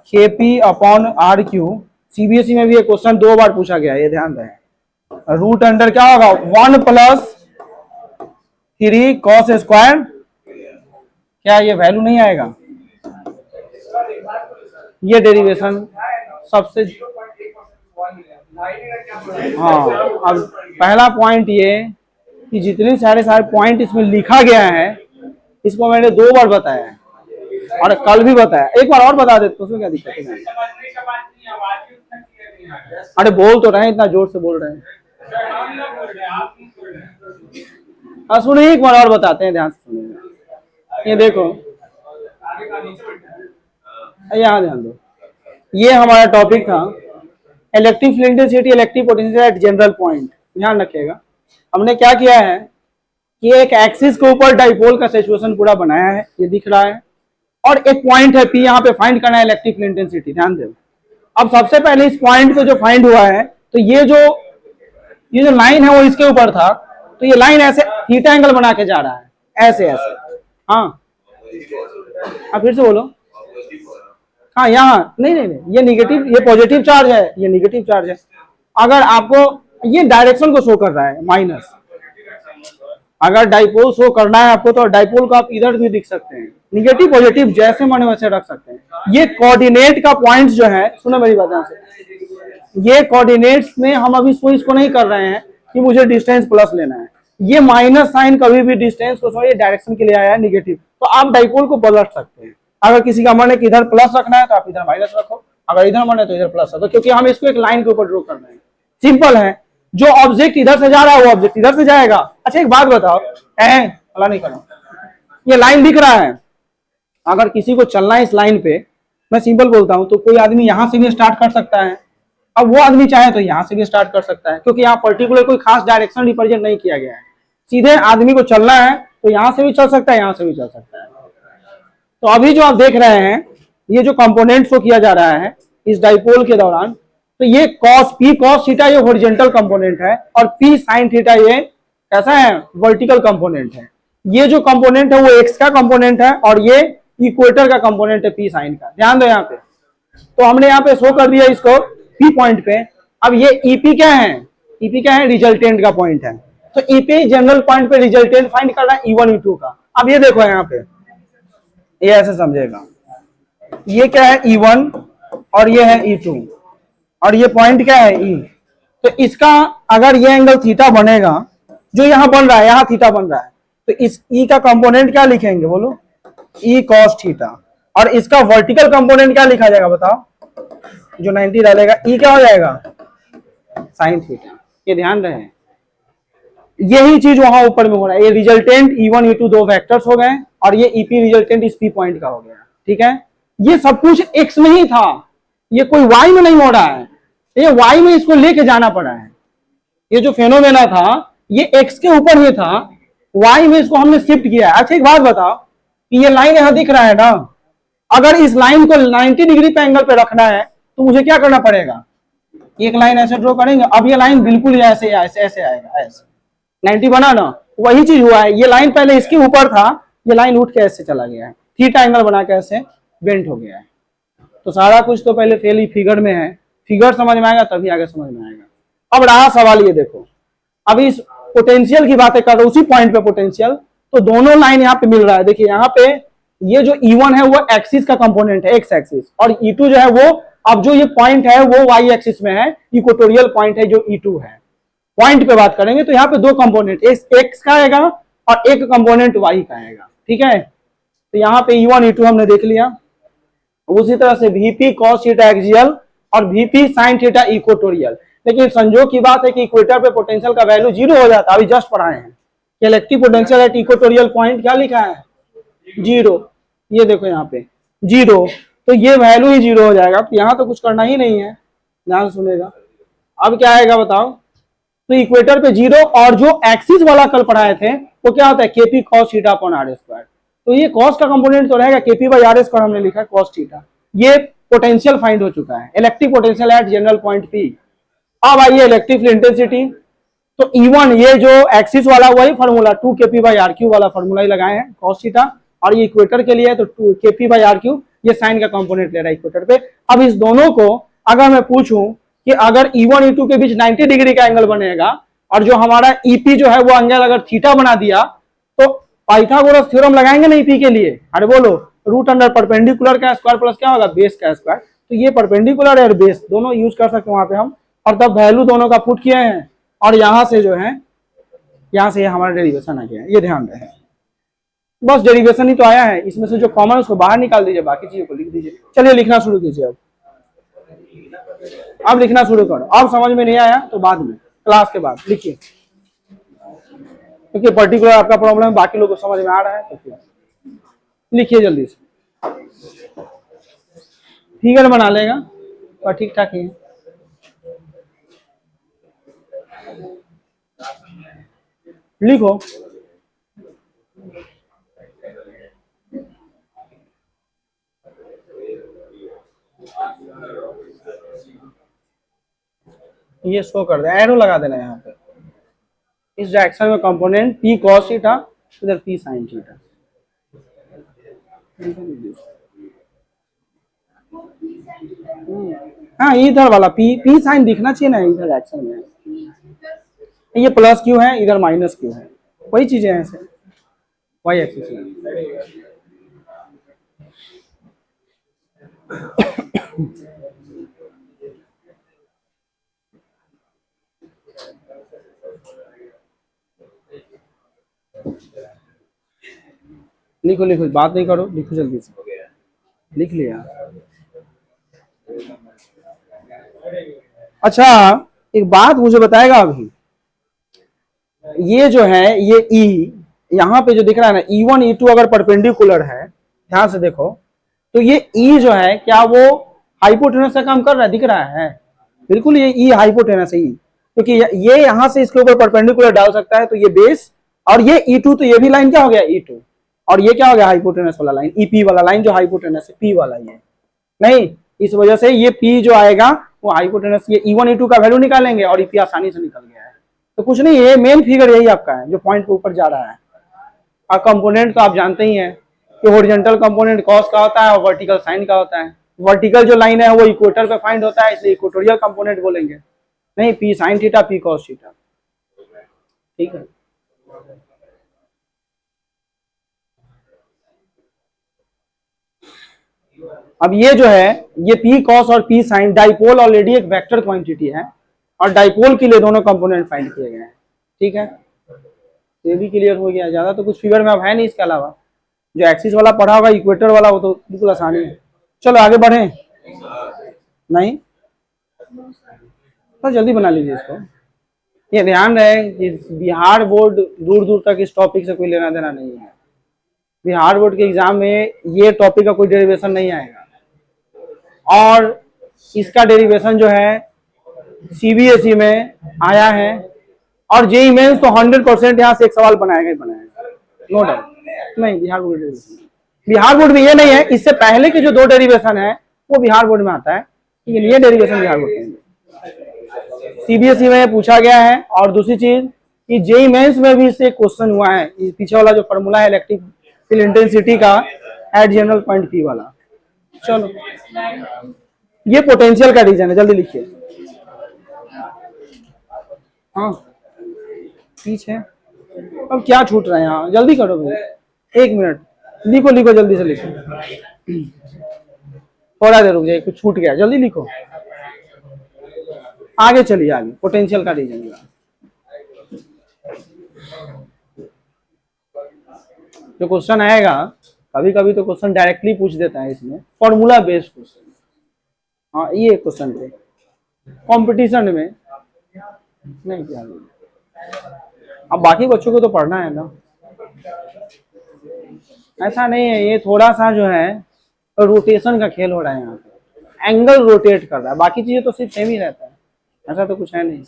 KP upon R Q. CBSE में भी ये क्वेश्चन 2 बार पूछा गया, ये ध्यान रहे। रूट अंडर क्या होगा, 1 प्लस 3 cos स्क्वायर, क्या ये वैल्यू नहीं आएगा, ये डेरिवेशन सबसे। हाँ, अब पहला पॉइंट ये कि जितने सारे पॉइंट इसमें लिखा गया है इसको मैंने 2 बार बताया है और कल भी बताया, एक बार और बता देते उसमें क्या दिक्कत है। अरे बोल तो रहे, इतना जोर से बोल रहे हैं। सुनिए एक बार और बताते हैं, ध्यान से सुनिएगा। ये देखो, यहाँ ध्यान दो, ये हमारा टॉपिक था electric field intensity, electric potential at general point. ध्यान रखिएगा, हमने क्या किया है कि एक एक्सिस के ऊपर डाइपोल का सिचुएशन पूरा बनाया है, ये दिख रहा है, और एक पॉइंट है पी, यहाँ पे फाइंड करना है इलेक्ट्रिक फील्ड इंटेंसिटी। ध्यान दो, अब सबसे पहले इस पॉइंट को जो फाइंड हुआ है, तो ये जो लाइन है वो इसके ऊपर था, तो ये लाइन ऐसे थीटा एंगल बना के जा रहा है, ऐसे ऐसे। हाँ, अब फिर से बोलो। हाँ, यहाँ नहीं, ये निगेटिव, ये पॉजिटिव चार्ज है, ये निगेटिव चार्ज है। अगर आपको ये डायरेक्शन को शो कर रहा है माइनस, अगर डाइपोल शो करना है आपको तो डाइपोल को आप इधर भी दिख सकते हैं, निगेटिव पॉजिटिव जैसे मन वैसे रख सकते हैं। ये कोऑर्डिनेट का पॉइंट जो है, सुनो मेरी बात ध्यान से, ये कोऑर्डिनेट्स में हम अभी स्विच को नहीं कर रहे हैं कि मुझे डिस्टेंस प्लस लेना है। ये माइनस साइन कभी भी डिस्टेंस को सॉरी डायरेक्शन के लिए आया है निगेटिव, तो आप डाइपोल को पलट सकते हैं। अगर किसी का मन है कि इधर प्लस रखना है तो आप इधर माइनस रखो, अगर इधर मन है तो इधर प्लस रखो, क्योंकि हम इसको एक लाइन के ऊपर ड्रॉ करना है। सिंपल है, जो ऑब्जेक्ट इधर से जा रहा है वो ऑब्जेक्ट इधर से जाएगा। अच्छा एक बात बताओ, अला नहीं करो, ये लाइन दिख रहा है, अगर किसी को चलना है इस लाइन पे, मैं सिंपल बोलता हूं, तो कोई आदमी यहां से भी स्टार्ट कर सकता है, अब वो आदमी चाहे तो यहां से भी स्टार्ट कर सकता है, क्योंकि यहाँ पर्टिकुलर कोई खास डायरेक्शन रिप्रेजेंट नहीं किया गया है। सीधे आदमी को चलना है तो यहां से भी चल सकता है, यहां से भी चल सकता है। तो अभी जो आप देख रहे हैं, ये जो कंपोनेंट शो किया जा रहा है इस डाइपोल के दौरान, तो ये P cos थीटा ये हॉरिजॉन्टल कंपोनेंट है, और P sin थीटा ये कैसा है, वर्टिकल कंपोनेंट है। ये जो कंपोनेंट है वो एक्स का कंपोनेंट है, और ये इक्वेटर का कंपोनेंट है P sin का। ध्यान दो यहाँ पे, तो हमने यहाँ पे शो कर दिया इसको P पॉइंट पे। अब ये EP क्या है, EP क्या है, रिजल्टेंट का पॉइंट है, तो EP जनरल पॉइंट पे रिजल्टेंट फाइंड करना है E1 E2 का। अब ये देखो यहाँ पे, ये ऐसे समझेगा, ये क्या है E1 और ये है E2, और ये पॉइंट क्या है E। तो इसका अगर ये एंगल थीटा बनेगा, जो यहाँ बन रहा है, यहाँ थीटा बन रहा है, तो इस ई का कंपोनेंट क्या लिखेंगे बोलो, ई कॉस थीटा, और इसका वर्टिकल कंपोनेंट क्या लिखा जाएगा बताओ, जो 90 डालेगा ई क्या हो जाएगा, साइन थीटा। ये ध्यान रहे, यही चीज वहां ऊपर में हो रहा है। ये रिजल्टेंट E1 E2 दो वेक्टर्स हो गए, और ये EP रिजल्टेंट इस P पॉइंट का हो गया, ठीक है। ये सब कुछ X में ही था, ये कोई Y में नहीं हो रहा है, ये Y में इसको लेके जाना पड़ा है। ये जो फेनोमेना था ये X के ऊपर ही था, Y में इसको हमने शिफ्ट किया है। अच्छा एक बात बताओ कि ये लाइन यहां दिख रहा है ना, अगर इस लाइन को 90 डिग्री पे एंगल पे रखना है तो मुझे क्या करना पड़ेगा, एक लाइन ऐसे ड्रॉ करेंगे, अब ये लाइन बिल्कुल ऐसे ऐसे ऐसे आएगा, ऐसे 90 बना ना, वही चीज हुआ है। ये लाइन पहले इसके ऊपर था, ये लाइन उठ के ऐसे चला गया है, थीटा एंगल बना के ऐसे बेंट हो गया है। तो सारा कुछ तो पहले फेल ही फिगर में है, फिगर समझ में आएगा तभी आगे समझ में आएगा। अब रहा सवाल ये देखो, अभी इस पोटेंशियल की बातें कर रहे, उसी पॉइंट पे पोटेंशियल, तो दोनों लाइन यहाँ पे मिल रहा है। देखिए यहाँ पे ये जो E1 है वो एक्सिस का कंपोनेंट है, एक्स एक्सिस, और E2 जो है वो, अब जो ये पॉइंट है वो वाई एक्सिस में है, इक्वेटोरियल पॉइंट है जो E2 है। पॉइंट पे बात करेंगे तो यहाँ पे दो कंपोनेंट, एक्स का आएगा और एक कंपोनेंट वाई का आएगा, ठीक है। तो यहाँ पे E1 E2 हमने देख लिया। उसी तरह से VP cos थीटा एक्सियल और VP sin थीटा इक्वेटोरियल। लेकिन संजोग की बात है कि इक्वेटर पे पोटेंशियल का वैल्यू 0 हो जाता है, अभी जस्ट पढ़ाए हैं कि electric potential at equatorial point क्या लिखा है, 0। ये देखो यहाँ पे 0, तो ये वैल्यू ही 0 हो जाएगा। तो यहाँ तो कुछ करना ही नहीं है, ध्यान सुनेगा। अब क्या आएगा बताओ, तो इक्वेटर पे 0, और जो एक्सिस वाला कल पढ़ाए थे वो क्या होता है, KP cos theta upon R square. तो ये कॉस का कंपोनेंट तो रहेगा, KP बाई R स्क्वायर हमने लिखा है cos थीटा। ये पोटेंशियल फाइंड हो चुका है, electric potential at general point P। अब आइए इलेक्ट्रिक फील्ड इंटेंसिटी, तो E1 ये जो एक्सिस वाला वही formula 2 KP by R Q वाला फॉर्मूला ही लगाए हैं cos थीटा, और ये इक्वेटर के लिए है तो 2 KP बाई R क्यू, ये साइन का कंपोनेंट ले रहा है इक्वेटर पे। अब इस दोनों को अगर मैं पूछूं कि अगर E1 E2 के बीच 90 डिग्री का एंगल बनेगा, और जो हमारा EP जो है वो एंगल अगर थीटा बना दिया, तो पाइथागोरस थ्योरम लगाएंगे ना EP के लिए, अरे बोलो, रूट अंडर परपेंडिकुलर का स्क्वायर प्लस क्या होगा, बेस का स्क्वायर। तो ये परपेंडिकुलर और बेस दोनों यूज कर सकते हैं वहां पे हम, और तब वैल्यू दोनों का पुट किए हैं, और यहां से जो है, यहां से हमारा डेरिवेशन आ गया है, ये ध्यान रहे। बस डेरिवेशन ही तो आया है, इसमें से जो कॉमन उसको बाहर निकाल दीजिए, बाकी चीजों को लिख दीजिए। चलिए लिखना शुरू कीजिए। अब लिखना शुरू करो, अब समझ में नहीं आया तो बाद में क्लास के बाद लिखिए, क्योंकि पर्टिकुलर आपका प्रॉब्लम है, बाकी लोगों को समझ में आ रहा है तो फिर लिखिए जल्दी से। फिगर बना लेगा और ठीक ठाक ही है। लिखो, ये शो कर दे, एरो लगा देना यहाँ पे, इस डायरेक्शन में कंपोनेंट P cos थीटा, इधर P sin थीटा। हाँ इधर वाला P sin दिखना चाहिए ना इधर डायरेक्शन में, ये प्लस क्यू है, इधर माइनस क्यू है, वही चीजें हैं ऐसे वाई एक्सिस में। लिखो लिखो, बात नहीं करो, लिखो जल्दी से, लिख लिया। अच्छा एक बात मुझे बताएगा अभी, ये जो है ये E यहाँ पे जो दिख रहा है ना, E1 E2 अगर परपेंडिकुलर है, ध्यान से देखो, तो ये E जो है क्या वो हाइपोटेनस का काम कर रहा है, दिख रहा है, बिल्कुल ये E हाइपोटेनस है, क्योंकि ये यहाँ से इसके ऊपर परपेंडिकुलर डाल सकता है, तो ये बेस, और ये E2 तो ये भी लाइन क्या हो गया E2, और ये क्या हो गया हाइपोटेनस वाला लाइन, EP वाला लाइन जो हाइपोटेनस है, P वाला ये नहीं, इस वजह से ये P जो आएगा वो हाइपोटेनस, ये E1 E2 का वैल्यू निकालेंगे और EP आसानी से निकल गया है। तो कुछ नहीं, ये मेन फिगर यही आपका है जो पॉइंट के ऊपर जा रहा है। और कंपोनेंट तो आप जानते ही हैं कि हॉरिजॉन्टल कंपोनेंट कॉस का होता है और वर्टिकल साइन का होता है। वर्टिकल जो लाइन है वो इक्वेटर पे फाइंड होता है, इसलिए इक्वेटोरियल कंपोनेंट बोलेंगे, नहीं P sin theta P cos theta, ठीक है। अब ये जो है ये P cos और P sin, डाइपोल ऑलरेडी एक वेक्टर क्वांटिटी है, और डाइपोल के लिए दोनों कंपोनेंट फाइंड किए गए हैं, ठीक है। ये भी क्लियर हो गया, ज्यादा तो कुछ फिगर में अब है नहीं इसके अलावा। जो एक्सिस वाला पढ़ा होगा इक्वेटर वाला वो तो बिल्कुल आसानी है। चलो आगे बढ़े, नहीं तो जल्दी बना लीजिए इसको। ये ध्यान रहे कि बिहार बोर्ड दूर दूर तक इस टॉपिक से कोई लेना देना नहीं है। बिहार बोर्ड के एग्जाम में ये टॉपिक का कोई डेरिवेशन नहीं आएगा, और इसका डेरिवेशन जो है सीबीएसई में आया है, और जेईई मेंस तो 100% यहाँ से एक सवाल बनाएगा ही बनाएगा, नो डाउट। नहीं, बिहार बोर्ड में ये नहीं है, इससे पहले के जो 2 डेरिवेशन है वो बिहार बोर्ड में आता है, लेकिन ये डेरिवेशन बिहार बोर्ड में सीबीएसई में पूछा गया है। और दूसरी चीज कि जेईई मेंस में भी इससे क्वेश्चन हुआ है, पीछे वाला जो फॉर्मूला है इलेक्ट्रिक फील्ड इंटेंसिटी का एट जनरल पॉइंट पी वाला। चलो ये पोटेंशियल का रीजन है, जल्दी लिखिए। हाँ पीछे अब क्या छूट रहा है यहाँ, जल्दी करो भाई, 1 मिनट, लिखो लिखो जल्दी से लिखो, थोड़ा देर रुक जाइए, कुछ छूट गया, जल्दी लिखो, आगे चलिए आगे। पोटेंशियल का रीजन जो क्वेश्चन आएगा, कभी कभी तो क्वेश्चन डायरेक्टली पूछ देता है इसमें, फॉर्मूला बेस्ड क्वेश्चन। हाँ ये क्वेश्चन थे कंपटीशन में नहीं क्या, अब बाकी बच्चों को तो पढ़ना है ना, ऐसा नहीं है। ये थोड़ा सा जो है रोटेशन का खेल हो रहा है, यहाँ पे एंगल रोटेट कर रहा है, बाकी चीजें तो सिर्फ सेम ही रहता है, ऐसा तो कुछ है नहीं।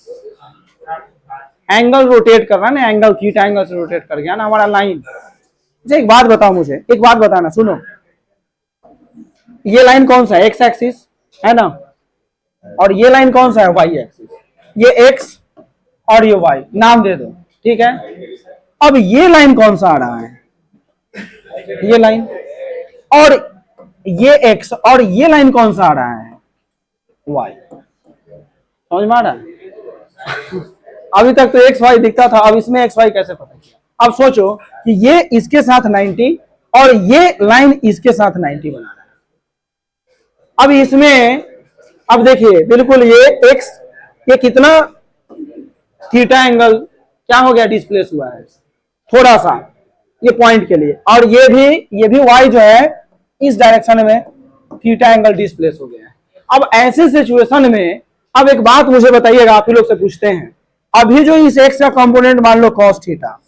एंगल रोटेट कर रहा है ना, एंगल थीटा एंगल से रोटेट कर गया ना हमारा लाइन। अच्छा एक बात बताओ, मुझे एक बात बताना, सुनो, ये लाइन कौन सा है, एक्स एक्सिस है ना, और ये लाइन कौन सा है, वाई एक्सिस। ये एक्स और ये वाई, नाम दे दो, ठीक है। अब ये लाइन कौन सा आ रहा है, ये लाइन, और ये एक्स, और ये लाइन कौन सा आ रहा है, वाई। समझ में आ रहा है? अभी तक तो एक्स वाई दिखता था, अब इसमें एक्स वाई कैसे पता किया। अब सोचो कि ये इसके साथ 90 और ये लाइन इसके साथ 90 बना रहा है। अब इसमें अब देखिए बिल्कुल ये एक्स, ये कितना थीटा एंगल क्या हो गया, डिस्प्लेस हुआ है थोड़ा सा ये पॉइंट के लिए, और ये भी वाई जो है इस डायरेक्शन में थीटा एंगल डिस्प्लेस हो गया है। अब ऐसे सिचुएशन में अब एक बात मुझे बताइएगा, आप ही लोग से पूछते हैं, अभी जो इस एक्स का कंपोनेंट मान लो कॉस थीटा,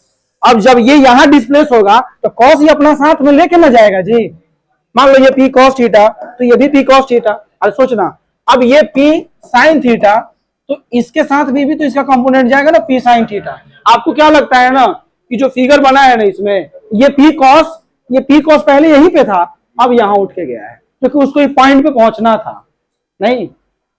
अब जब ये यहां डिस्प्लेस होगा तो कॉस ये अपना साथ में लेके ना जाएगा जी। मान लो ये पी कॉस थीटा तो ये भी पी कॉस थीटा, अब सोचना, अब ये पी साइन थीटा तो इसके साथ भी तो इसका कंपोनेंट जाएगा ना पी साइन थीटा। आपको क्या लगता है ना कि जो फिगर बना है ना इसमें, ये पी कॉस पहले यहीं पे था, अब यहां उठ के गया है क्योंकि उसको एक पॉइंट पे पहुंचना था। नहीं,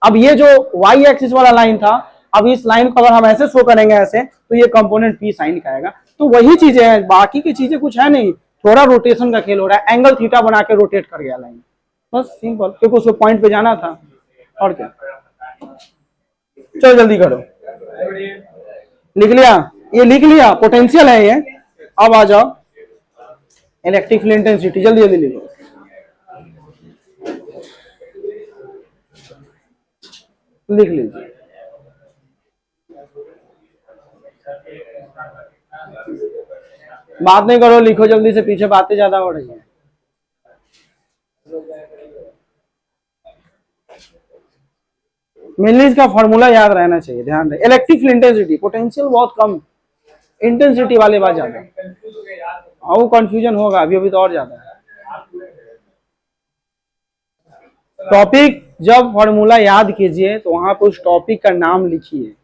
अब ये जो वाई एक्सिस वाला लाइन था, अब इस लाइन को अगर हम ऐसे शो करेंगे ऐसे, तो ये कंपोनेंट पी साइन का आएगा। तो वही चीजें हैं, बाकी की चीजें कुछ है नहीं, थोड़ा रोटेशन का खेल हो रहा है, एंगल थीटा बना के रोटेट कर गया लाइन, बस सिंपल, क्योंकि उसको पॉइंट पे जाना था, और क्या। चलो जल्दी करो, लिख लिया, ये लिख लिया, पोटेंशियल है ये। अब आ जाओ इलेक्ट्रिक फील्ड इंटेंसिटी, जल्दी जल्दी लिखो। लिख लीजिए, बात नहीं करो, लिखो जल्दी से, पीछे बातें ज्यादा हो रही हैं। मेनली इसका फॉर्मूला याद रहना चाहिए, ध्यान रहे, इलेक्ट्रिक फील्ड इंटेंसिटी, पोटेंशियल बहुत कम, इंटेंसिटी वाले बात ज्यादा, वो कंफ्यूजन होगा अभी तो और ज्यादा है। टॉपिक जब फॉर्मूला याद कीजिए तो वहां पर उस टॉपिक का नाम लिखिए,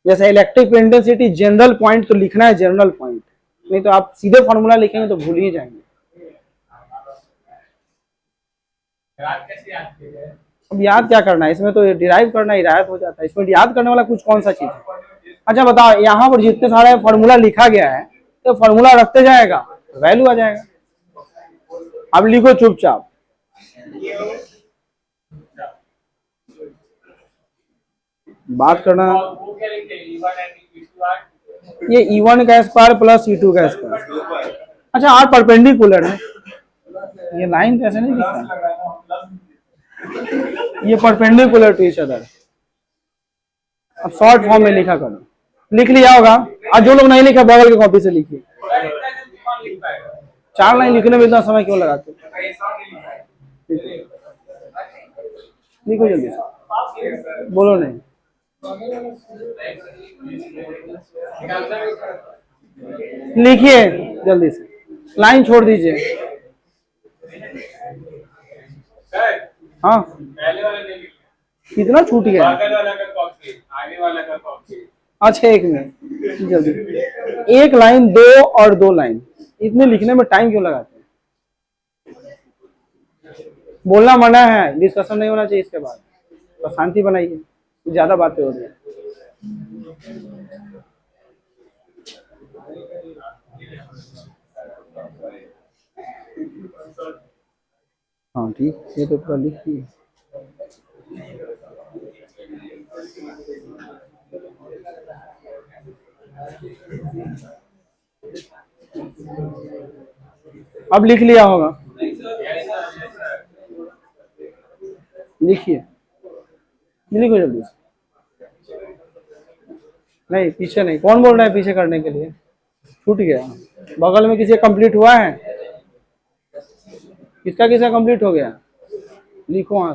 जैसे electric field intensity general point तो लिखना है जनरल पॉइंट, नहीं तो आप सीधे फॉर्मूला लिखेंगे तो भूल ही जाएंगे। अब याद क्या करना है, इसमें तो डिराइव करना ही रायत हो जाता है, इसमें याद करने वाला कुछ कौन सा चीज है। अच्छा बताओ, यहाँ पर जितने सारे फॉर्मूला लिखा गया है तो फॉर्मूला रखते जाएगा तो वैल्यू आ जाएगा। अब लिखो चुपचाप, बात करना, ये E1 का स्क्वायर प्लस E2 का स्क्वायर। अच्छा आर परपेंडिकुलर है, ये लाइन कैसे नहीं दिखता, ये परपेंडिकुलर टू ईच अदर। अब शॉर्ट फॉर्म में लिखा करो, लिख लिया होगा। और जो लोग नहीं लिखा बगल की कॉपी से लिखिए। 4 लाइन लिखने में इतना समय क्यों लगाते? लिखो जल्दी से, बोलो नहीं। लिखिए जल्दी से, लाइन छोड़ दीजिए। हाँ, कितना छूट गया? अच्छा, 1 मिनट जल्दी। 1 लाइन, 2 और 2 लाइन, इतने लिखने में टाइम क्यों लगाते हैं? बोलना मना है, डिस्कशन नहीं होना चाहिए इसके बाद। तो शांति बनाइए, ज्यादा बातें हो रही है। हाँ ठीक, ये तो पूरा लिख दिए। अब लिख लिया होगा, लिखिए, लिखो जल्दी से। नहीं पीछे नहीं, कौन बोल रहा है पीछे करने के लिए? छूट गया। बगल में किसी कंप्लीट हुआ है? किसका किसका कंप्लीट हो गया? लिखो वहां।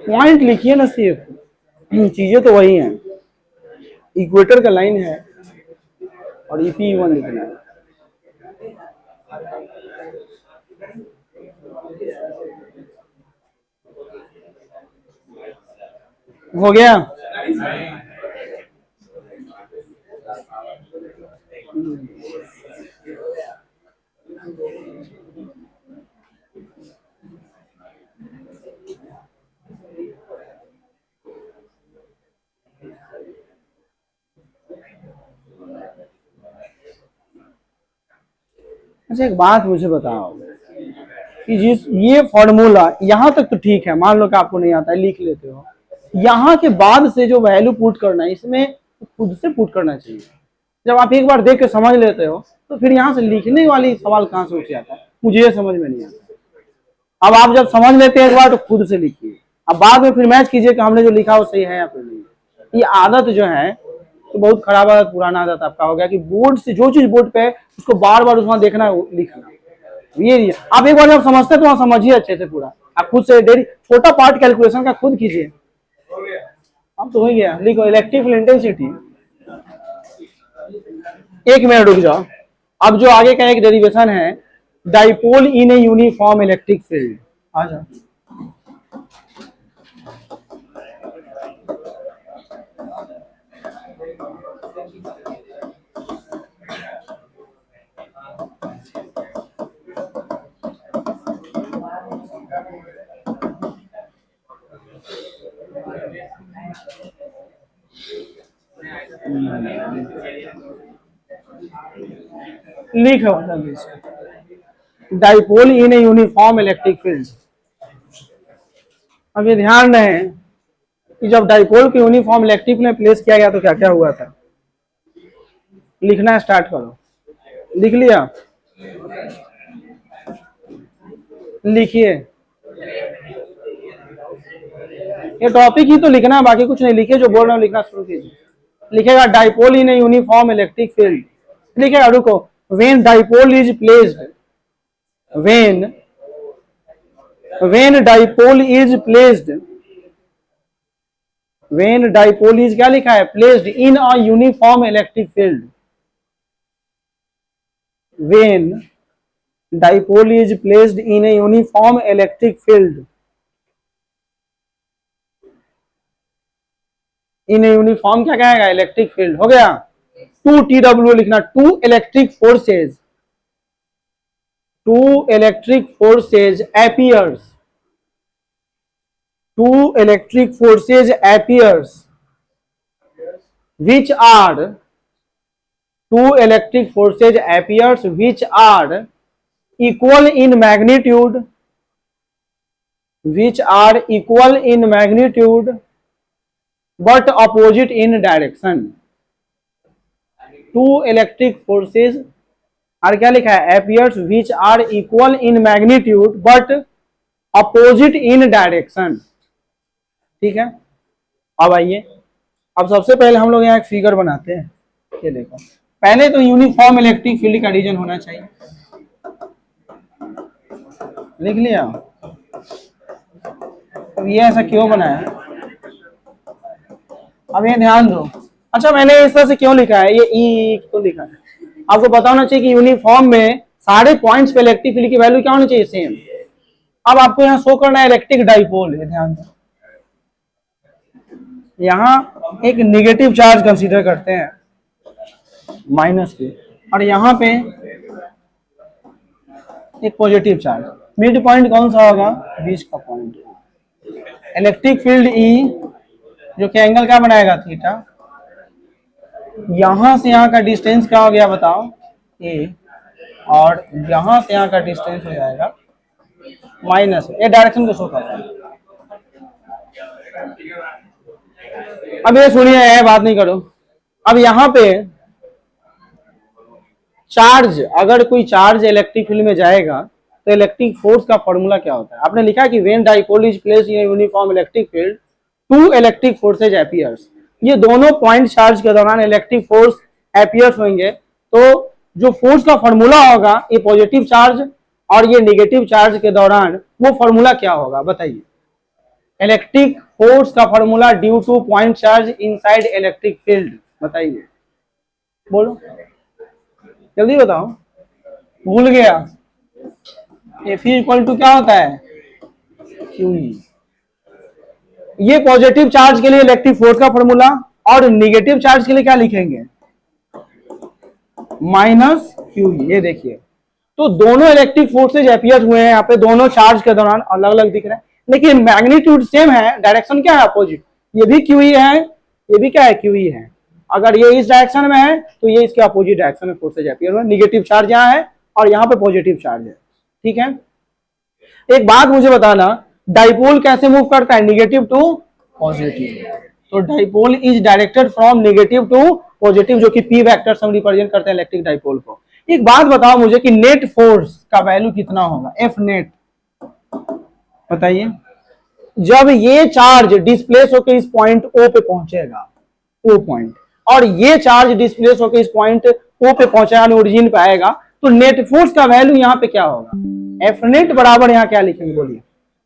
पॉइंट लिखिए ना सिर्फ, चीजें तो वही हैं। इक्वेटर का लाइन है और EP1 लिखना है। हो गया? अच्छा एक बात मुझे बताओ कि जिस ये फॉर्मूला यहाँ तक तो ठीक है, मान लो कि आपको नहीं आता है, लिख लेते हो। यहाँ के बाद से जो वैल्यू पुट करना है इसमें खुद से पुट करना चाहिए। जब आप एक बार देख के समझ लेते हो तो फिर यहाँ से लिखने वाली सवाल कहाँ से उठ जाता है, मुझे ये समझ में नहीं आता। अब आप जब समझ लेते हैं एक बार तो खुद से लिखिए, अब बाद में फिर मैच कीजिए कि हमने जो लिखा वो सही है या फिर नहीं। ये आदत जो है तो बहुत खराब आदत, पुराना आदत आपका हो गया कि बोर्ड से जो चीज बोर्ड पे है उसको बार बार उसमें देखना लिखना। ये आप एक बार जब समझते हैं तो वहां समझिए अच्छे से पूरा। आप खुद से डेली छोटा पार्ट कैलकुलेशन का खुद कीजिए। अब तो हो गया, लिखो इलेक्ट्रिक इंटेंसिटी। 1 मिनट रुक जाओ। अब जो आगे का एक डेरिवेशन है, dipole in a uniform electric field. आ जाओ। लिखो जल्दी से, dipole in a uniform electric field. अब ये ध्यान रहे कि जब डाइपोल को यूनिफॉर्म इलेक्ट्रिक में प्लेस किया गया तो क्या क्या हुआ था। लिखना स्टार्ट करो। लिख लिया? लिखिए, ये टॉपिक ही तो लिखना है, बाकी कुछ नहीं। लिखिए, जो बोल रहा हूँ लिखना शुरू कीजिए। लिखेगा dipole in a uniform electric field. लिखेगा, रुको, when dipole is placed, when dipole is placed, when dipole is क्या लिखा है? Placed in a uniform electric field. When dipole is placed in a uniform electric field, in uniform क्या कहेगा? Electric field. हो गया? 2TW लिखना, two electric forces, two electric forces appears, two electric forces appears which are, two electric forces appears which are equal in magnitude, which are equal in magnitude but opposite in direction. Two electric forces और क्या लिखा है? appears which are equal in magnitude but opposite in direction. ठीक है, अब आइए, अब सबसे पहले हम लोग यहाँ एक फिगर बनाते हैं। ये देखो, पहले तो यूनिफॉर्म इलेक्ट्रिक फील्ड का रीजन होना चाहिए, लिख लिया। अब ये ऐसा क्यों बना है, अब ये ध्यान दो। अच्छा, मैंने इस तरह से क्यों लिखा है, ये ई क्यों लिखा है, आपको पता होना चाहिए कि यूनिफॉर्म में सारे पॉइंट्स पे इलेक्ट्रिक फील्ड की वैल्यू क्या होनी चाहिए, सेम। अब आपको यहाँ शो करना है इलेक्ट्रिक डाइपोल, ये ध्यान दो। यहाँ एक निगेटिव चार्ज कंसीडर करते हैं माइनस के, और यहाँ पे एक पॉजिटिव चार्ज। मिड पॉइंट कौन सा होगा, बीच का पॉइंट। इलेक्ट्रिक फील्ड ई जो कि एंगल क्या बनाएगा, थीटा। यहां से यहाँ का डिस्टेंस क्या हो गया बताओ, ए, और यहां से यहाँ का डिस्टेंस हो जाएगा माइनस। ये डायरेक्शन को शो कर रहा है। अब ये सुनिए, बात नहीं करो। अब यहाँ पे चार्ज, अगर कोई चार्ज इलेक्ट्रिक फील्ड में जाएगा तो इलेक्ट्रिक फोर्स का फॉर्मूला क्या होता है। आपने लिखा कि when dipole is placed in uniform electric field two electric forces appears. ये दोनों पॉइंट चार्ज के दौरान इलेक्ट्रिक फोर्स अपीयर्स होंगे, तो जो फोर्स का फॉर्मूला होगा, ये पॉजिटिव चार्ज और ये नेगेटिव चार्ज के दौरान, वो फॉर्मूला क्या होगा बताइए। इलेक्ट्रिक फोर्स का formula due two point charge inside electric field, बताइए, बोलो जल्दी बताओ, भूल गया। एफ इक्वल टू क्या होता है, क्यूई। ये पॉजिटिव चार्ज के लिए इलेक्ट्रिक फोर्स का फॉर्मूला, और नेगेटिव चार्ज के लिए क्या लिखेंगे, माइनस क्यूई। ये देखिए, तो दोनों इलेक्ट्रिक फोर्सेज अपीयर हुए हैं यहाँ पे, दोनों चार्ज के दौरान अलग अलग दिख रहे हैं, लेकिन मैग्नीट्यूड सेम है, डायरेक्शन क्या है, अपोजिट। ये भी क्यूई है, ये भी क्या है, क्यूई है। अगर ये इस डायरेक्शन में है तो ये इसके अपोजिट डायरेक्शन में फोर्सेज अपीयर हुए। निगेटिव चार्ज यहाँ है और यहाँ पे पॉजिटिव चार्ज है। ठीक है, एक बात मुझे बताना, डाइपोल कैसे मूव करता है, निगेटिव टू पॉजिटिव। तो dipole is directed from negative to positive, जो कि पी वेक्टर से हम रिप्रेजेंट करते हैं इलेक्ट्रिक डाइपोल को। एक बात बताओ मुझे कि नेट फोर्स का वैल्यू कितना होगा, एफ नेट, बताइए। जब ये चार्ज डिस्प्लेस होकर इस पॉइंट ओ पे पहुंचेगा, ओ पॉइंट, और ये चार्ज डिस्प्लेस होकर इस पॉइंट ओ पे पहुंचेगा, ओरिजिन पे आएगा, तो नेट फोर्स का वैल्यू यहाँ पे क्या होगा, एफ नेट बराबर यहाँ क्या लिखेंगे, बोलिए।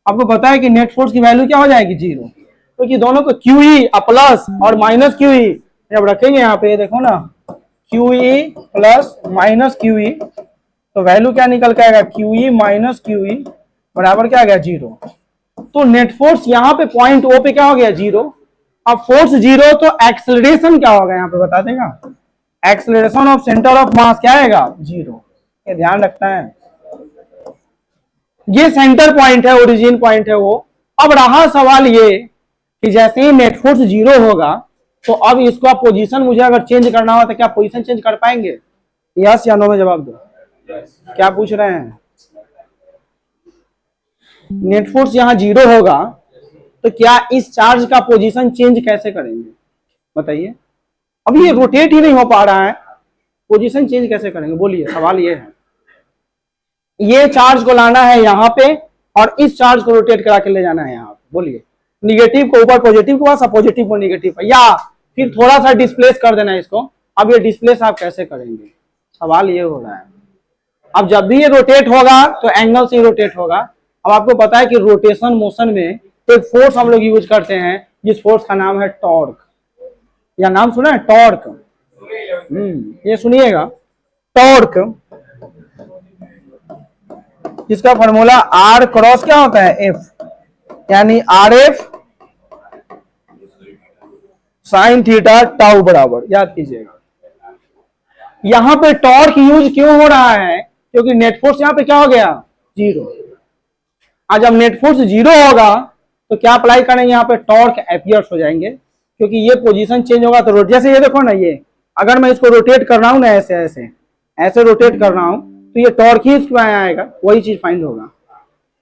आपको पता है कि नेट फोर्स की वैल्यू क्या हो जाएगी, जीरो, क्योंकि दोनों को क्यूई प्लस और माइनस क्यूई जब रखेंगे यहाँ पे, देखो ना, क्यूई प्लस माइनस क्यूई, तो वैल्यू क्या निकल के आएगा, क्यूई माइनस क्यूई बराबर क्या आ गया, जीरो। तो नेट फोर्स यहाँ पे पॉइंट ओ पे क्या हो गया, जीरो। अब फोर्स जीरो, तो एक्सेलरेशन क्या होगा यहाँ पे बता देगा, एक्सेलरेशन ऑफ सेंटर ऑफ मास क्या आएगा, जीरो। ये ध्यान रखना है, ये सेंटर पॉइंट है, ओरिजिन पॉइंट है वो। अब रहा सवाल ये कि जैसे ही नेट फोर्स जीरो होगा, तो अब इसको पोजीशन मुझे अगर चेंज करना हो तो क्या पोजीशन चेंज कर पाएंगे, यस या नो में जवाब दो। क्या पूछ रहे हैं, नेट फोर्स यहां जीरो होगा तो क्या इस चार्ज का पोजीशन चेंज कैसे करेंगे, बताइए। अभी ये रोटेट ही नहीं हो पा रहा है, पोजीशन चेंज कैसे करेंगे, बोलिए। सवाल ये है, ये चार्ज को लाना है यहाँ पे और इस चार्ज को रोटेट करा के ले जाना है यहाँ पे, बोलिए। निगेटिव को ऊपर पॉजिटिव के पास, पॉजिटिव को निगेटिव पर, या फिर थोड़ा सा डिस्प्लेस कर देना है इसको। अब ये डिस्प्लेस आप कैसे करेंगे, सवाल ये हो रहा है। अब जब भी ये रोटेट होगा तो एंगल से ही रोटेट होगा। अब आपको पता है कि रोटेशन मोशन में एक फोर्स हम लोग यूज करते हैं, जिस फोर्स का नाम है टॉर्क, या नाम सुना है टॉर्क, ये सुनिएगा, टॉर्क, जिसका फॉर्मूला आर क्रॉस क्या होता है, एफ, यानी are F sine theta tau बराबर, याद कीजिएगा। यहां पे टॉर्क यूज क्यों हो रहा है, क्योंकि नेट फोर्स यहां पे क्या हो गया, जीरो। आज जब नेट फोर्स जीरो होगा तो क्या अप्लाई करेंगे, यहाँ पे टॉर्क अपीयर्स हो जाएंगे, क्योंकि ये पोजीशन चेंज होगा। तो जैसे ये देखो ना, ये अगर मैं इसको रोटेट कर रहा हूं ना, ऐसे ऐसे ऐसे रोटेट कर रहा हूं, तो ये टॉर्क ही इसको आएगा, वही चीज फाइंड होगा।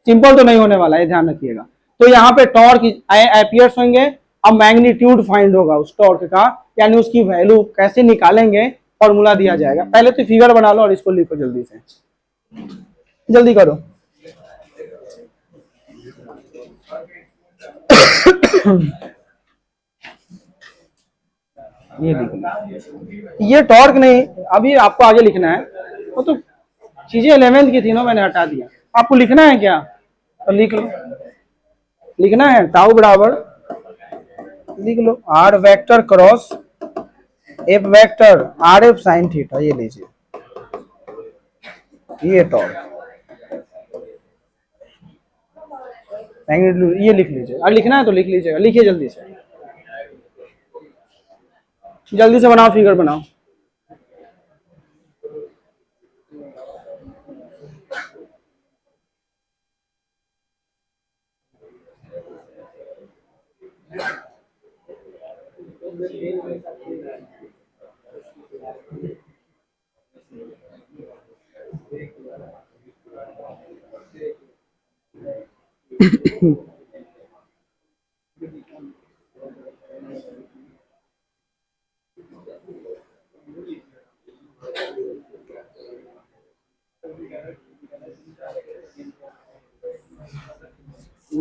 सिंपल तो नहीं होने वाला है, ध्यान रखिएगा। तो यहाँ पे टॉर्क अपीयर्स होंगे। अब मैग्नीट्यूड फाइंड होगा उस टॉर्क का, यानी उसकी वैल्यू कैसे निकालेंगे, फॉर्मूला दिया जाएगा। पहले तो फिगर बना लो और इसको लिखो, जल्दी से, जल्दी करो। ये लिख लो, ये टॉर्क नहीं, अभी आपको आगे लिखना है, वो तो चीजें 11th की थी ना, मैंने हटा दिया। आपको लिखना है क्या, तो लिख लो, लिखना है टाउ बराबर, लिख लो R vector cross F vector R F sine theta, ये लीजिए, ये टॉर्क मैग्नीट्यूड, ये लिख लीजिए। और लिखना है तो लिख लीजिएगा, लिखिए जल्दी से, जल्दी से बनाओ, फिगर बनाओ।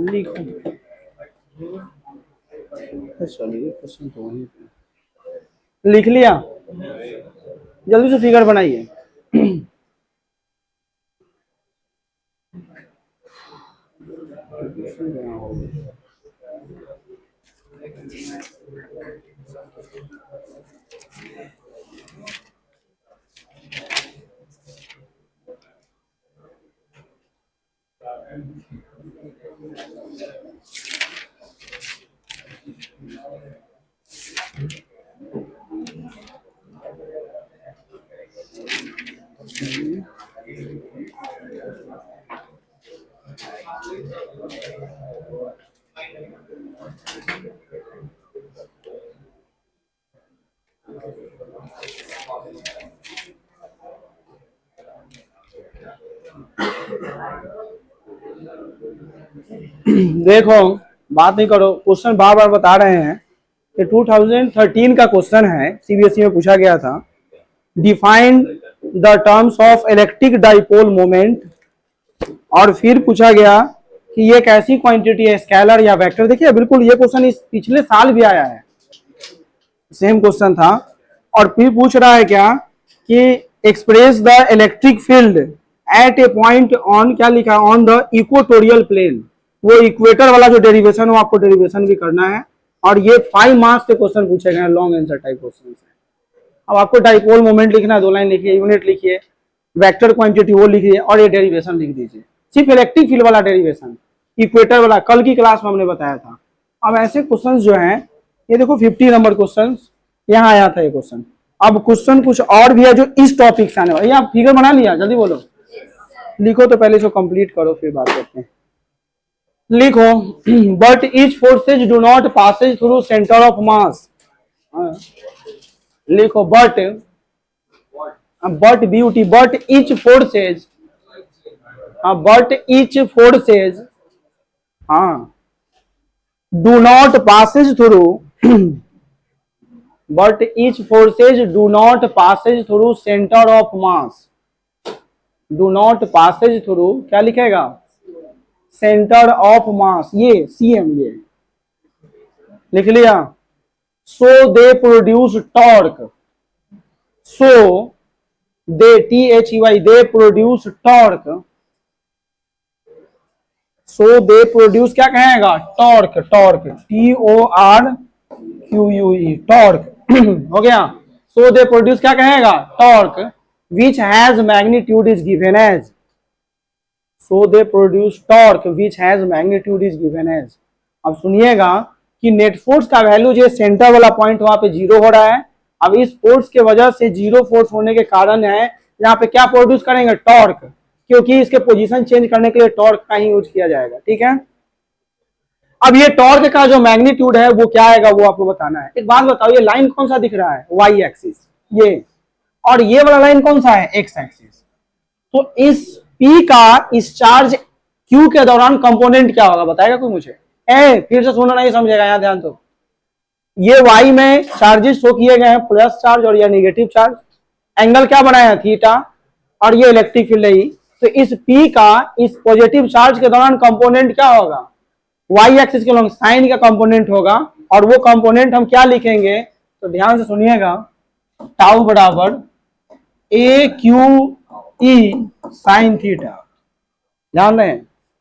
लिखो, चलिए क्वेश्चन तो वहीं पे लिख लिया, जल्दी से फिगर बनाइए। देखो बात नहीं करो, क्वेश्चन बार बार बता रहे हैं कि 2013 का क्वेश्चन है, सीबीएसई में पूछा गया था। Define the terms of electric dipole moment, और फिर पूछा गया कि ये एक ऐसी क्वांटिटी है, स्केलर या वेक्टर। देखिए बिल्कुल ये क्वेश्चन इस पिछले साल भी आया है, सेम क्वेश्चन था। और फिर पूछ रहा है क्या कि express the electric field at A point on, क्या लिखा है, ऑन द इक्वेटोरियल प्लेन। वो इक्वेटर वाला जो डेरिवेशन हो, आपको डेरिवेशन भी करना है। और ये 5 मार्क्स के क्वेश्चन पूछे गए हैं, लॉन्ग आंसर टाइप क्वेश्चन है। अब आपको डाइपोल मोमेंट लिखना है, 2 लाइन लिखिए, यूनिट लिखिए, वेक्टर क्वांटिटी वो लिखिए, और ये डेरिवेशन लिख दीजिए, सिर्फ इलेक्ट्रिक फील्ड वाला डेरिवेशन, इक्वेटर वाला, कल की क्लास में हमने बताया था। अब ऐसे क्वेश्चन जो हैं, ये देखो 50 नंबर क्वेश्चन यहाँ आया था ये क्वेश्चन। अब क्वेश्चन कुछ और भी है जो इस टॉपिक से आने वाला। ये आप फिगर बना लिया, जल्दी बोलो, लिखो तो पहले इसको कंप्लीट करो फिर बात करते हैं। लिखो, but each forces do not passes through centre of mass. लिखो but but each, but each forces, but each forces, हाँ, do not passes through, but each forces do not passage through center of mass, do not passage through, क्या लिखेगा, center of mass, ये CM, ये लिख लिया। so they produce torque, so they THEY, they produce torque, so they produce, क्या कहेगा, torque, torque TORQUE, torque हो गया। सो दे प्रोड्यूस, क्या कहेगा, torque which has magnitude is given as, so they produce torque which has magnitude is given as. अब सुनिएगा कि net force का वैल्यू जो सेंटर वाला पॉइंट वहां पे 0 हो रहा है। अब इस फोर्स के वजह से 0 फोर्स होने के कारण है यहाँ पे क्या प्रोड्यूस करेंगे, टॉर्क, क्योंकि इसके पोजीशन चेंज करने के लिए टॉर्क का ही यूज किया जाएगा, ठीक है। अब ये टॉर्क का जो मैग्नीट्यूड है वो क्या आएगा, वो आपको बताना है। एक बात बताओ, ये लाइन कौन सा दिख रहा है, वाई एक्सिस ये, और ये वाला लाइन कौन सा है, एक्स एक्सिस। तो इस P का इस चार्ज Q के दौरान कंपोनेंट क्या होगा, बताएगा कोई मुझे। फिर से सुनना, नहीं समझेगा, यहाँ ध्यान दो। ये Y में चार्जेस शो किए गए हैं, प्लस चार्ज और ये नेगेटिव चार्ज। एंगल क्या बनाया, थीटा, और ये इलेक्ट्रिक फील्ड है। तो इस P का इस पॉजिटिव चार्ज के दौरान कंपोनेंट क्या होगा, वाई एक्सिस के लॉन्ग साइन का कंपोनेंट होगा, और वो कंपोनेंट हम क्या लिखेंगे, तो ध्यान से सुनिएगा, टाउ बराबर ए क्यू ई साइन थीटा, ध्यान रहे।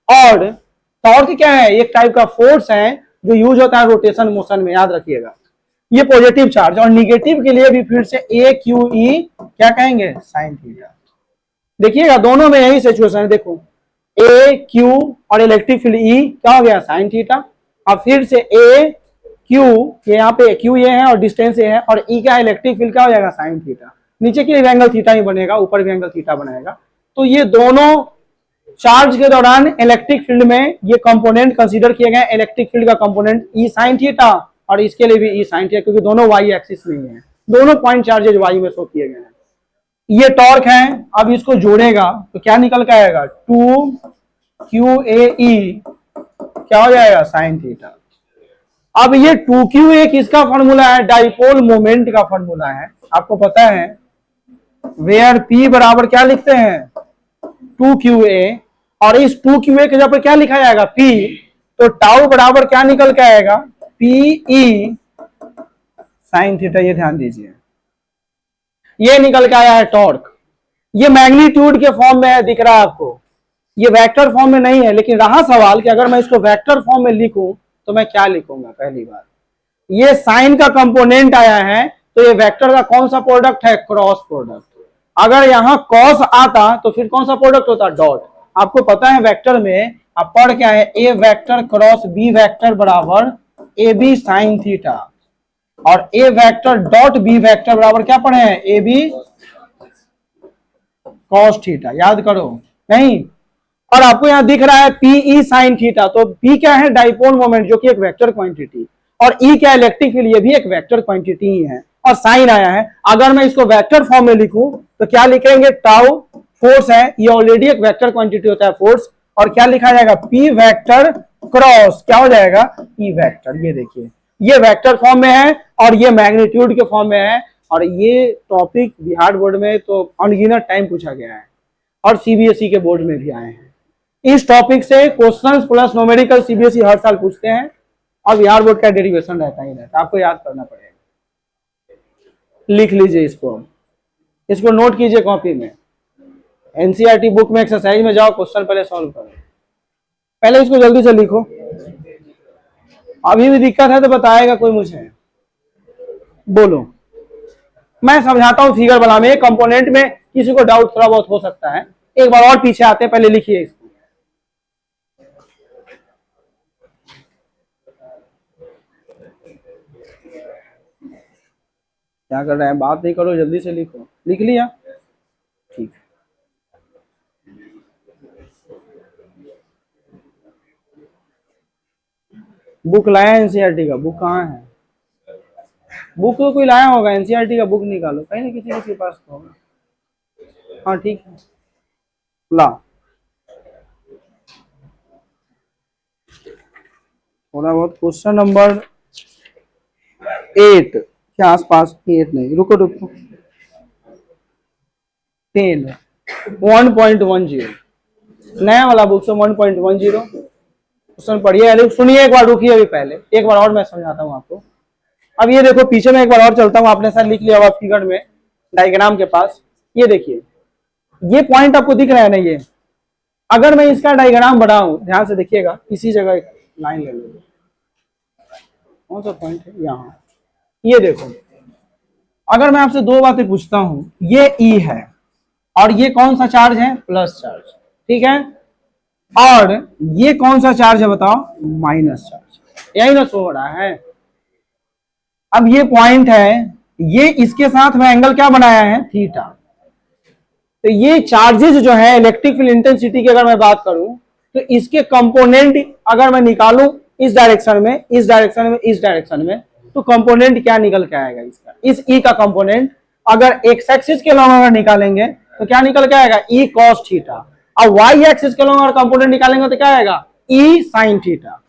और टॉर्क क्या है, एक टाइप का फोर्स है जो यूज होता है रोटेशन मोशन में, याद रखिएगा। ये पॉजिटिव चार्ज, और निगेटिव के लिए भी फिर से ए क्यू ई क्या कहेंगे, साइन थीटा। देखिएगा दोनों में यही सिचुएशन है, देखो ए क्यू और इलेक्ट्रिक फील्ड ई क्या हो गया, साइन थीटा। और फिर से ए क्यू, यहाँ पे क्यू ये है और डिस्टेंस ये है, और ई का इलेक्ट्रिक फील्ड क्या हो जाएगा, साइन थीटा। नीचे के लिए एंगल थीटा ही बनेगा, ऊपर भी एंगल थीटा बनाएगा। तो ये दोनों चार्ज के दौरान इलेक्ट्रिक फील्ड में ये कंपोनेंट कंसीडर किए गए, इलेक्ट्रिक फील्ड का कंपोनेंट ई साइन थीटा, और इसके लिए भी ई साइन थीटा, क्योंकि दोनों वाई एक्सिस में ही है, दोनों पॉइंट चार्जेज वाई में शो किए गए हैं। ये टॉर्क है, अब इसको जोड़ेगा तो क्या निकल के आएगा, 2QAE क्या हो जाएगा, साइन थीटा। अब ये 2QA किसका फॉर्मूला है, डाइपोल मोमेंट का फॉर्मूला है, आपको पता है। वेयर P बराबर क्या लिखते हैं, 2QA, और इस 2QA के जगह पर क्या लिखा जाएगा, P, तो टाउ बराबर क्या निकल के आएगा, PE साइन थीटा। ये ध्यान दीजिए, ये निकल के आया है टॉर्क। ये मैग्नीट्यूड के फॉर्म में है, दिख रहा है आपको, ये वेक्टर फॉर्म में नहीं है। लेकिन रहा सवाल कि अगर मैं इसको वेक्टर फॉर्म में लिखूं तो मैं क्या लिखूंगा। पहली बार ये साइन का कंपोनेंट आया है, तो ये वेक्टर का कौन सा प्रोडक्ट है, क्रॉस प्रोडक्ट। अगर यहां कॉस आता तो फिर कौन सा प्रोडक्ट होता, डॉट। आपको पता है वेक्टर में आप पढ़ क्या है, ए वेक्टर क्रॉस बी वेक्टर बराबर ए बी साइन थीटा, और ए वेक्टर डॉट बी वेक्टर बराबर क्या पढ़े हैं, ए बी कॉस थीटा। याद करो नहीं। और आपको यहां दिख रहा है पीई साइन थीटा, तो पी क्या है, डाइपोल मोमेंट, जो कि एक वेक्टर क्वांटिटी, और ई क्या, इलेक्ट्रिक फील्ड, ये भी एक वेक्टर क्वांटिटी ही है, और साइन आया है। अगर मैं इसको वेक्टर फॉर्म में लिखूं तो क्या लिखेंगे, टाउ फोर्स है, ये ऑलरेडी एक वेक्टर क्वांटिटी होता है फोर्स, और क्या लिखा जाएगा, पी वेक्टर क्रॉस क्या हो जाएगा, ई वेक्टर। ये देखिए, ये वेक्टर फॉर्म में है और ये मैग्नीट्यूड के फॉर्म में है। और ये टॉपिक बिहार बोर्ड में तो अनगिनत टाइम पूछा गया है, और सीबीएसई के बोर्ड में भी आए हैं। इस टॉपिक से क्वेश्चंस प्लस न्यूमेरिकल सीबीएसई हर साल पूछते हैं, और बिहार बोर्ड का डेरिवेशन रहता ही रहता है, आपको याद करना पड़ेगा। लिख लीजिए इसको नोट कीजिए कॉपी में, एनसीईआरटी बुक में एक्सरसाइज में जाओ, क्वेश्चन पहले सॉल्व करो, पहले इसको जल्दी से लिखो। अभी भी दिक्कत है तो बताएगा कोई मुझे, बोलो, मैं समझाता हूं फिगर बना में। कंपोनेंट में किसी को डाउट थोड़ा बहुत हो सकता है, एक बार और पीछे आते हैं, पहले लिखिए इसको। क्या कर रहे हैं, बात नहीं करो, जल्दी से लिखो। लिख लिया, ठीक। बुक लाया एनसीईआरटी का, बुक कहाँ है, बुक तो कोई लाया होगा, एनसीईआरटी का बुक निकालो, कहीं ना किसी के पास तो होगा। हाँ ठीक है, ला थोड़ा बहुत क्वेश्चन नंबर 8 के आसपास, 8 नहीं, रुको 10 1.10 नया वाला बुक से 1.10 क्वेश्चन पढ़िए। सुनिए एक बार, रुकिए अभी, पहले एक बार और मैं समझाता हूँ आपको। अब ये देखो, पीछे में एक बार और चलता हूँ, आपने सर लिख लिया हुआ फिगर में डायग्राम के पास। ये देखिए, ये पॉइंट आपको दिख रहा है ना, ये अगर मैं इसका डायग्राम बनाऊं, ध्यान से देखिएगा, इसी जगह एक लाइन ले लो, कौन सा पॉइंट है, यहाँ। ये देखो, अगर मैं आपसे दो बातें पूछता हूं, ये ई है और ये कौन सा चार्ज है, प्लस चार्ज, ठीक है, और ये कौन सा चार्ज है बताओ, माइनस चार्ज, यही ना शो हो रहा है। अब ये पॉइंट है, ये इसके साथ में एंगल क्या बनाया है, थीटा। तो ये चार्जेस जो है इलेक्ट्रिक फील्ड इंटेंसिटी की अगर मैं बात करूं, तो इसके कंपोनेंट अगर मैं निकालूं इस डायरेक्शन में, इस डायरेक्शन में, इस डायरेक्शन में, तो कंपोनेंट क्या निकल के आएगा इसका, इस ई का कंपोनेंट अगर एक्स एक्सिस के लॉन्ग अगर निकालेंगे तो क्या निकल के आएगा, ई कॉस थीटा। अब वाई एक्सिस के लॉन्ग अगर कंपोनेंट निकालेंगे तो क्या आएगा, ई साइन थीटा।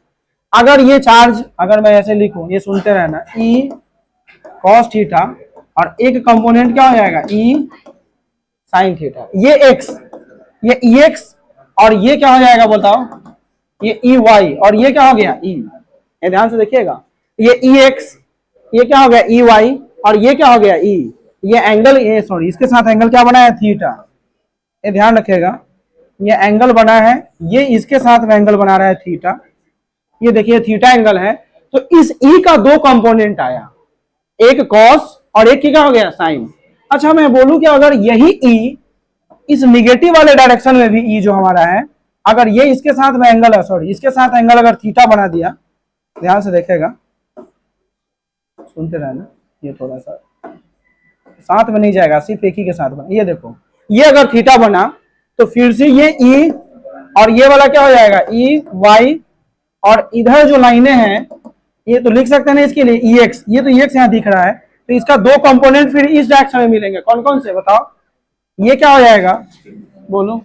अगर ये चार्ज अगर मैं ऐसे लिखूं, ये सुनते रहना, ई कॉस थीटा, और एक कंपोनेंट क्या हो जाएगा, ई साइन थीटा। ये एक्स, ये ई एक्स, और ये क्या हो जाएगा बताओ, ये ई वाई, और ये क्या हो गया ई, ये ध्यान से देखिएगा, ये ई एक्स, ये क्या हो गया ई वाई, और ये क्या हो गया ई, ये एंगल, ये सॉरी इसके साथ एंगल क्या बना है थीटा, ये ध्यान रखिएगा, ये एंगल बना है, ये इसके साथ में एंगल बना रहा है थीटा, ये देखिए थीटा एंगल है। तो इस ई का दो कंपोनेंट आया, एक कॉस और एक क्या हो गया साइन। अच्छा मैं बोलूं कि अगर यही ई इस निगेटिव वाले डायरेक्शन में भी ई जो हमारा है, अगर ये इसके साथ में एंगल है, सॉरी इसके साथ एंगल अगर थीटा बना दिया, ध्यान से देखेगा, सुनते रहना, ये थोड़ा सा साथ में नहीं जाएगा, सिर्फ एक ही के साथ बना, ये देखो, ये अगर थीटा बना तो फिर से ये ई और ये वाला क्या हो जाएगा ई वाई, और इधर जो लाइनें हैं ये तो लिख सकते हैं ना इसके लिए ई एक्स, ये तो ई एक्स यहाँ दिख रहा है, तो इसका दो कंपोनेंट फिर इस डायरेक्शन में मिलेंगे, कौन कौन से बताओ, ये क्या हो जाएगा बोलो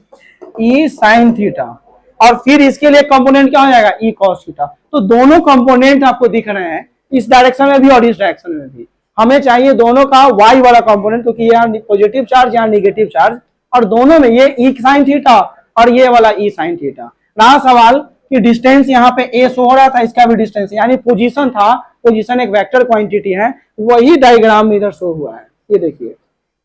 ई साइन थीटा, और फिर इसके लिए कंपोनेंट क्या हो जाएगा ई कॉस थीटा। तो दोनों कंपोनेंट आपको दिख रहे हैं इस डायरेक्शन में भी और इस डायरेक्शन में भी, हमें चाहिए दोनों का वाई वाला कंपोनेंट, क्योंकि यहाँ पॉजिटिव चार्ज यहाँ निगेटिव चार्ज, और दोनों में ये ई साइन थीटा और ये वाला ई साइन थीटा। रहा सवाल कि डिस्टेंस यहाँ पे ए शो हो रहा था, इसका भी डिस्टेंस यानी पोजीशन था, पोजीशन एक वेक्टर क्वांटिटी है, वही डायग्राम में इधर शो हुआ है, ये देखिए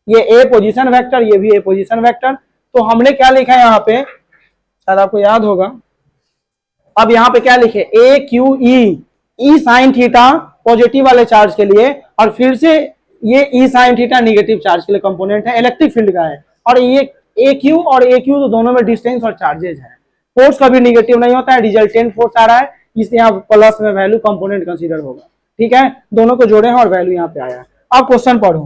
ये ए पोजीशन वेक्टर, ये भी ए पोजीशन वेक्टर। तो हमने क्या लिखा है यहाँ पे, शायद आपको याद होगा, अब यहाँ पे क्या लिखे a Q E sine theta positive वाले चार्ज के लिए, और फिर से ये E sine theta negative charge के लिए कंपोनेंट है, इलेक्ट्रिक फील्ड का है, और ये ए क्यू और ए क्यू तो दोनों में डिस्टेंस और चार्जेज है, फोर्स कभी निगेटिव नहीं होता है, रिजल्टेंट फोर्स आ रहा है, इसलिए यहाँ प्लस में वैल्यू कंपोनेंट कंसीडर होगा, ठीक है, दोनों को जोड़े हैं और वैल्यू यहाँ पे आया। अब क्वेश्चन पढ़ो,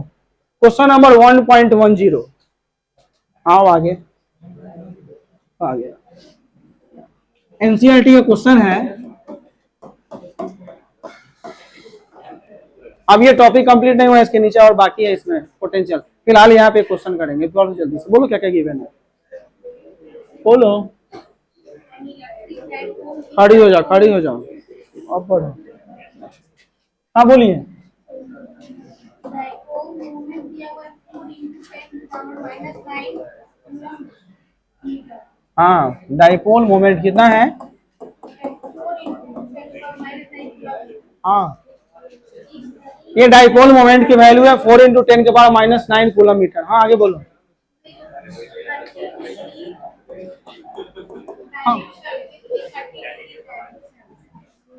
क्वेश्चन नंबर 1.10, आओ आगे, आ गया एनसीईआरटी का क्वेश्चन है। अब ये टॉपिक कंप्लीट नहीं हुआ, इसके नीचे और बाकी है इसमें पोटेंशियल, फिलहाल यहाँ पे क्वेश्चन करेंगे, तो जल्दी से बोलो क्या क्या गिवन है, बोलो, खड़ी हो जाओ, खड़ी हो जाओ, अब पढ़ो, हाँ बोलिए। हाँ डाइपोल मोमेंट कितना है, हाँ ये डाइपोल मोमेंट की वैल्यू है 4 × 10⁻⁹ कूलम मीटर। हाँ आगे बोलो। हाँ,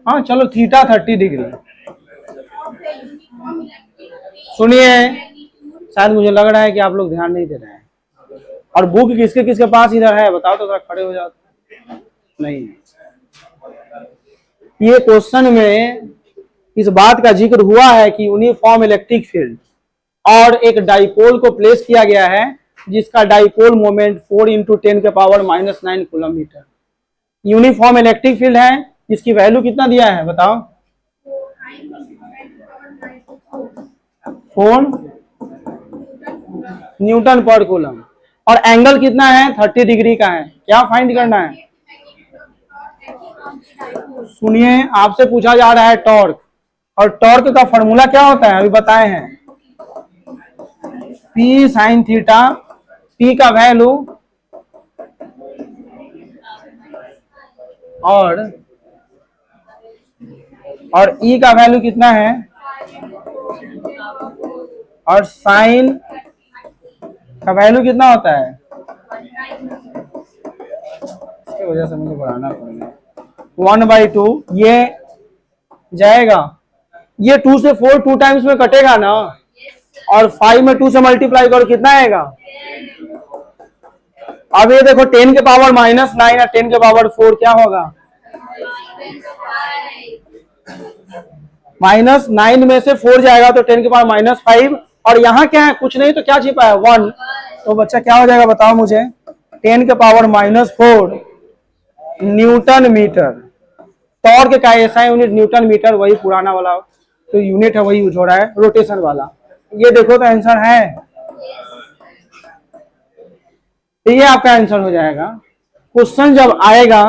हाँ चलो थीटा 30 डिग्री, सुनिए शायद मुझे लग रहा है कि आप लोग ध्यान नहीं दे रहे हैं, और बुक किसके किसके पास इधर है बताओ तो, जरा खड़े हो जाओ, नहीं ये क्वेश्चन में इस बात का जिक्र हुआ है कि यूनिफॉर्म इलेक्ट्रिक फील्ड और एक डाइपोल को प्लेस किया गया है जिसका dipole moment 4 × 10⁻⁹ coulomb metre, uniform electric field है, इसकी वैल्यू कितना दिया है बताओ, 4 न्यूटन पर कूलम, और एंगल कितना है 30 डिग्री का है, क्या फाइंड करना है, सुनिए आपसे पूछा जा रहा है टॉर्क, और टॉर्क का फॉर्मूला क्या होता है अभी बताए हैं, P sin थीटा, P का वैल्यू और E का वैल्यू कितना है, और साइन का वैल्यू कितना होता है, इसकी वजह से मुझे बढ़ाना पड़ेगा 1/2, ये जाएगा, ये 2 से 4 2 टाइम्स में कटेगा ना, और 5 में 2 से मल्टीप्लाई करो कितना आएगा, अब ये देखो 10⁻⁹ और 10⁻4 क्या होगा, -9 में से 4 जाएगा तो 10⁻⁻5, और यहाँ क्या है कुछ नहीं तो क्या छिपा है 1, तो बच्चा क्या हो जाएगा बताओ मुझे, 10⁻⁻4 न्यूटन मीटर। टॉर्क का ऐसा यूनिट न्यूटन मीटर, वही पुराना वाला तो यूनिट है वही यूज हो रहा है, रोटेशन वाला, ये देखो तो आंसर है, तो ये आपका आंसर हो जाएगा। क्वेश्चन जब आएगा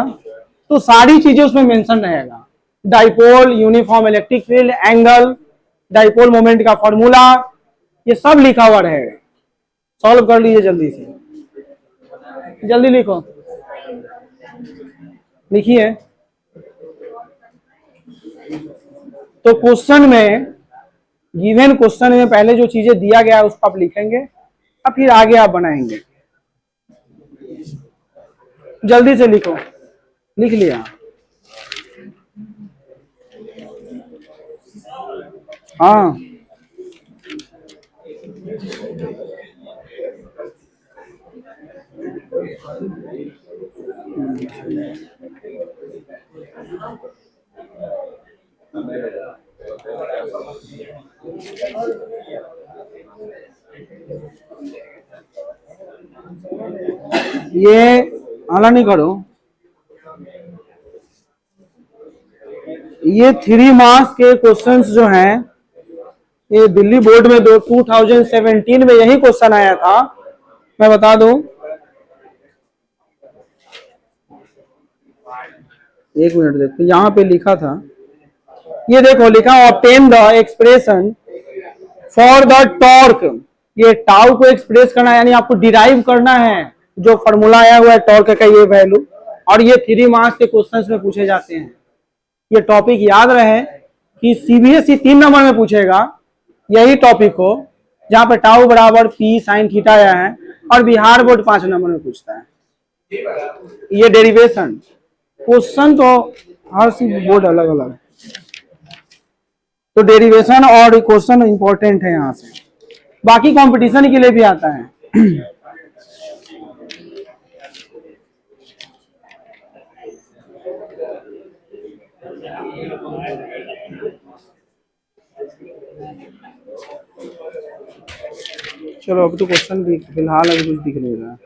तो सारी चीजें उसमें मेंशन रहेगा, dipole, uniform electric field, angle, dipole moment का फॉर्मूला, ये सब लिखा हुआ रहेगा, सॉल्व कर लीजिए जल्दी से, जल्दी लिखो, लिखिए। तो क्वेश्चन में, गिवन क्वेश्चन में पहले जो चीजें दिया गया है उसको आप लिखेंगे और फिर आगे आप बनाएंगे। जल्दी से लिखो। लिख लिया? हाँ, ये आला नहीं करो। ये 3 मार्क्स के क्वेश्चंस जो हैं, ये दिल्ली बोर्ड में 2017 में यही क्वेश्चन आया था। मैं बता दूं, एक मिनट देखो, यहां पे लिखा था, ये देखो लिखा, obtain the expression for the torque. ये टाउ को एक्सप्रेस करना है, यानी आपको डिराइव करना है जो फॉर्मूला आया हुआ है टॉर्क का, ये वैल्यू। और ये 3 मार्क्स के क्वेश्चंस में पूछे जाते हैं। ये टॉपिक याद रहे कि सीबीएसई 3 नंबर में पूछेगा यही टॉपिक को, जहां पर टाउ बराबर पी साइन थीटा आया है, और बिहार बोर्ड 5 नंबर में पूछता है। ये डेरिवेशन क्वेश्चन तो हर सी बोर्ड अलग अलग, तो डेरिवेशन और क्वेश्चन इंपॉर्टेंट है यहां से। बाकी कंपटीशन के लिए भी आता है। चलो अब तो क्वेश्चन भी फिलहाल अभी कुछ दिख नहीं रहा।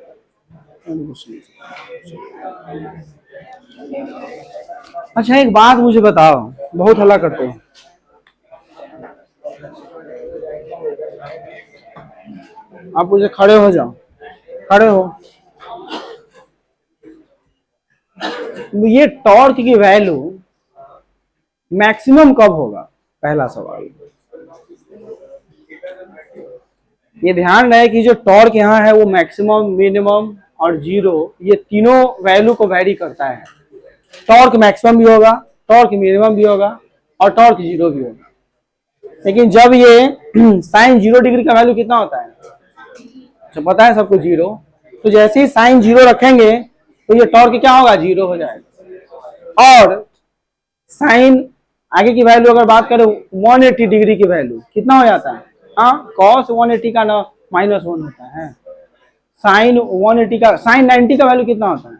अच्छा एक बात मुझे बताओ, बहुत हल्ला करते हो। आप मुझे खड़े हो जाओ, खड़े हो। ये टॉर्क की वैल्यू मैक्सिमम कब होगा, पहला सवाल। ये ध्यान रहे कि जो टॉर्क यहाँ है वो मैक्सिमम, मिनिमम और जीरो, ये तीनों वैल्यू को वैरी करता है। टॉर्क मैक्सिमम भी होगा, टॉर्क मिनिमम भी होगा और टॉर्क जीरो भी होगा। लेकिन जब ये साइन 0 डिग्री का वैल्यू कितना होता है, तो पता है सबको 0, तो जैसे ही साइन 0 रखेंगे तो ये टॉर्क क्या होगा, 0 हो जाएगा। और साइन आगे की वैल्यू अगर बात करें 180 डिग्री की वैल्यू कितना हो जाता है, हाँ cos 180 का ना -1 होता है। साइन 180 का, साइन 90 का वैल्यू कितना होता है,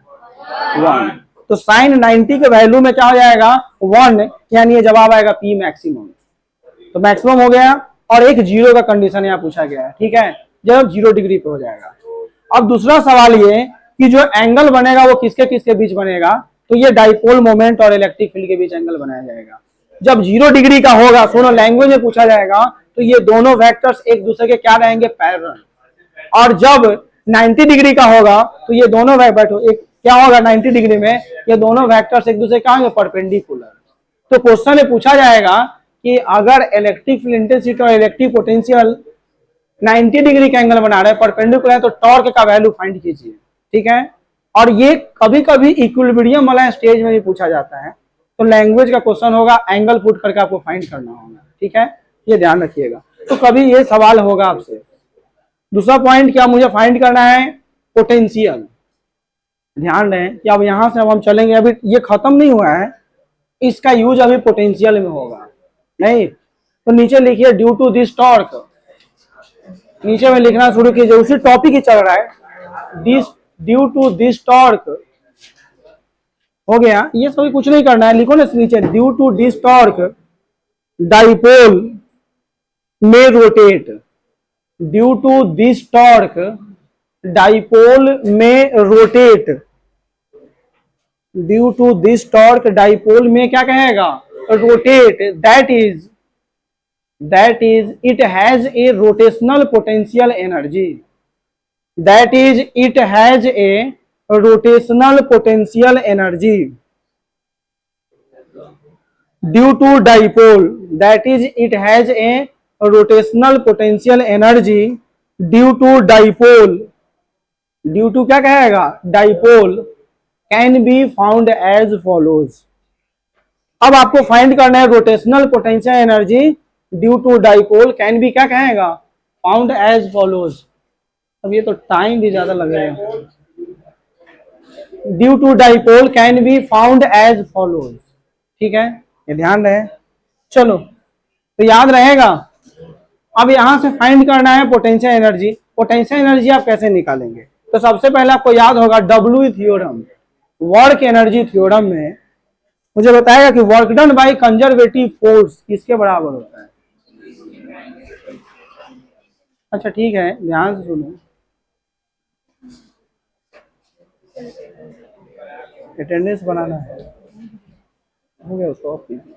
1। तो साइन 90 के वैल्यू में क्या हो जाएगा, 1, यानी ये जवाब आएगा पी मैक्सिमम। तो मैक्सिमम हो गया, और एक 0 का कंडीशन यहाँ पूछा गया है, ठीक है, जब 0 डिग्री पे हो जाएगा। अब दूसरा सवाल ये कि जो एंगल बनेगा वो किसके किसके बीच बनेगा, तो ये डाइपोल मोमेंट और इलेक्ट्रिक फील्ड के बीच एंगल बनाया जाएगा। जब 0 डिग्री का होगा, सुनो लैंग्वेज में पूछा जाएगा, तो ये दोनों वेक्टर्स एक दूसरे के क्या रहेंगे, पैरेलल। और जब 90 डिग्री का होगा तो ये दोनों बैठो, एक क्या होगा 90 डिग्री में, ये दोनों वेक्टर्स एक दूसरे क्या होंगे, परपेंडिकुलर। तो क्वेश्चन में पूछा जाएगा कि अगर इलेक्ट्रिक फील्ड इंटेंसिटी और इलेक्ट्रिक पोटेंशियल 90 डिग्री का एंगल बना रहे हैं, परपेंडिकुलर है, तो टॉर्क का वैल्यू फाइंड कीजिए, ठीक है। और ये कभी कभी इक्विलिब्रियम वाला स्टेज में भी पूछा जाता है, तो लैंग्वेज का क्वेश्चन होगा, एंगल पुट करके आपको फाइंड करना होगा, ठीक है, ये ध्यान रखिएगा। तो कभी ये सवाल होगा आपसे। दूसरा पॉइंट क्या मुझे फाइंड करना है, पोटेंशियल। ध्यान रहे कि अब यहां से अब हम चलेंगे, अभी ये खत्म नहीं हुआ है, इसका यूज अभी पोटेंशियल में होगा नहीं। तो नीचे लिखिए ड्यू टू दिस टॉर्क, नीचे में लिखना शुरू कीजिए, उसी टॉपिक ही चल रहा है, this due to this torque हो गया। ये सभी कुछ नहीं करना है, लिखो ना नीचे, due to this torque dipole may rotate, due to this torque dipole may rotate, due to this torque dipole may क्या कहेगा, rotate, that is it has a rotational potential energy, that is it has a rotational potential energy due to dipole, that is it has a rotational potential energy due to dipole, due to क्या कहेगा, dipole, can be found as follows. अब आपको find करना है rotational potential energy due to dipole can be, क्या कहेगा, found as follows. अब ये तो टाइम भी ज्यादा लगेगा। Due to dipole can be found as follows, ठीक है, ये ध्यान रहे। चलो तो याद रहेगा। अब यहां से फाइंड करना है पोटेंशियल एनर्जी। पोटेंशियल एनर्जी आप कैसे निकालेंगे, तो सबसे पहले आपको याद होगा W theorem, work energy theorem में मुझे बताएगा कि work done by conservative force किसके बराबर होता है। अच्छा ठीक है, ध्यान से सुनो, अटेंडेंस बनाना है, हो गया उसको ऑफ कीजिए।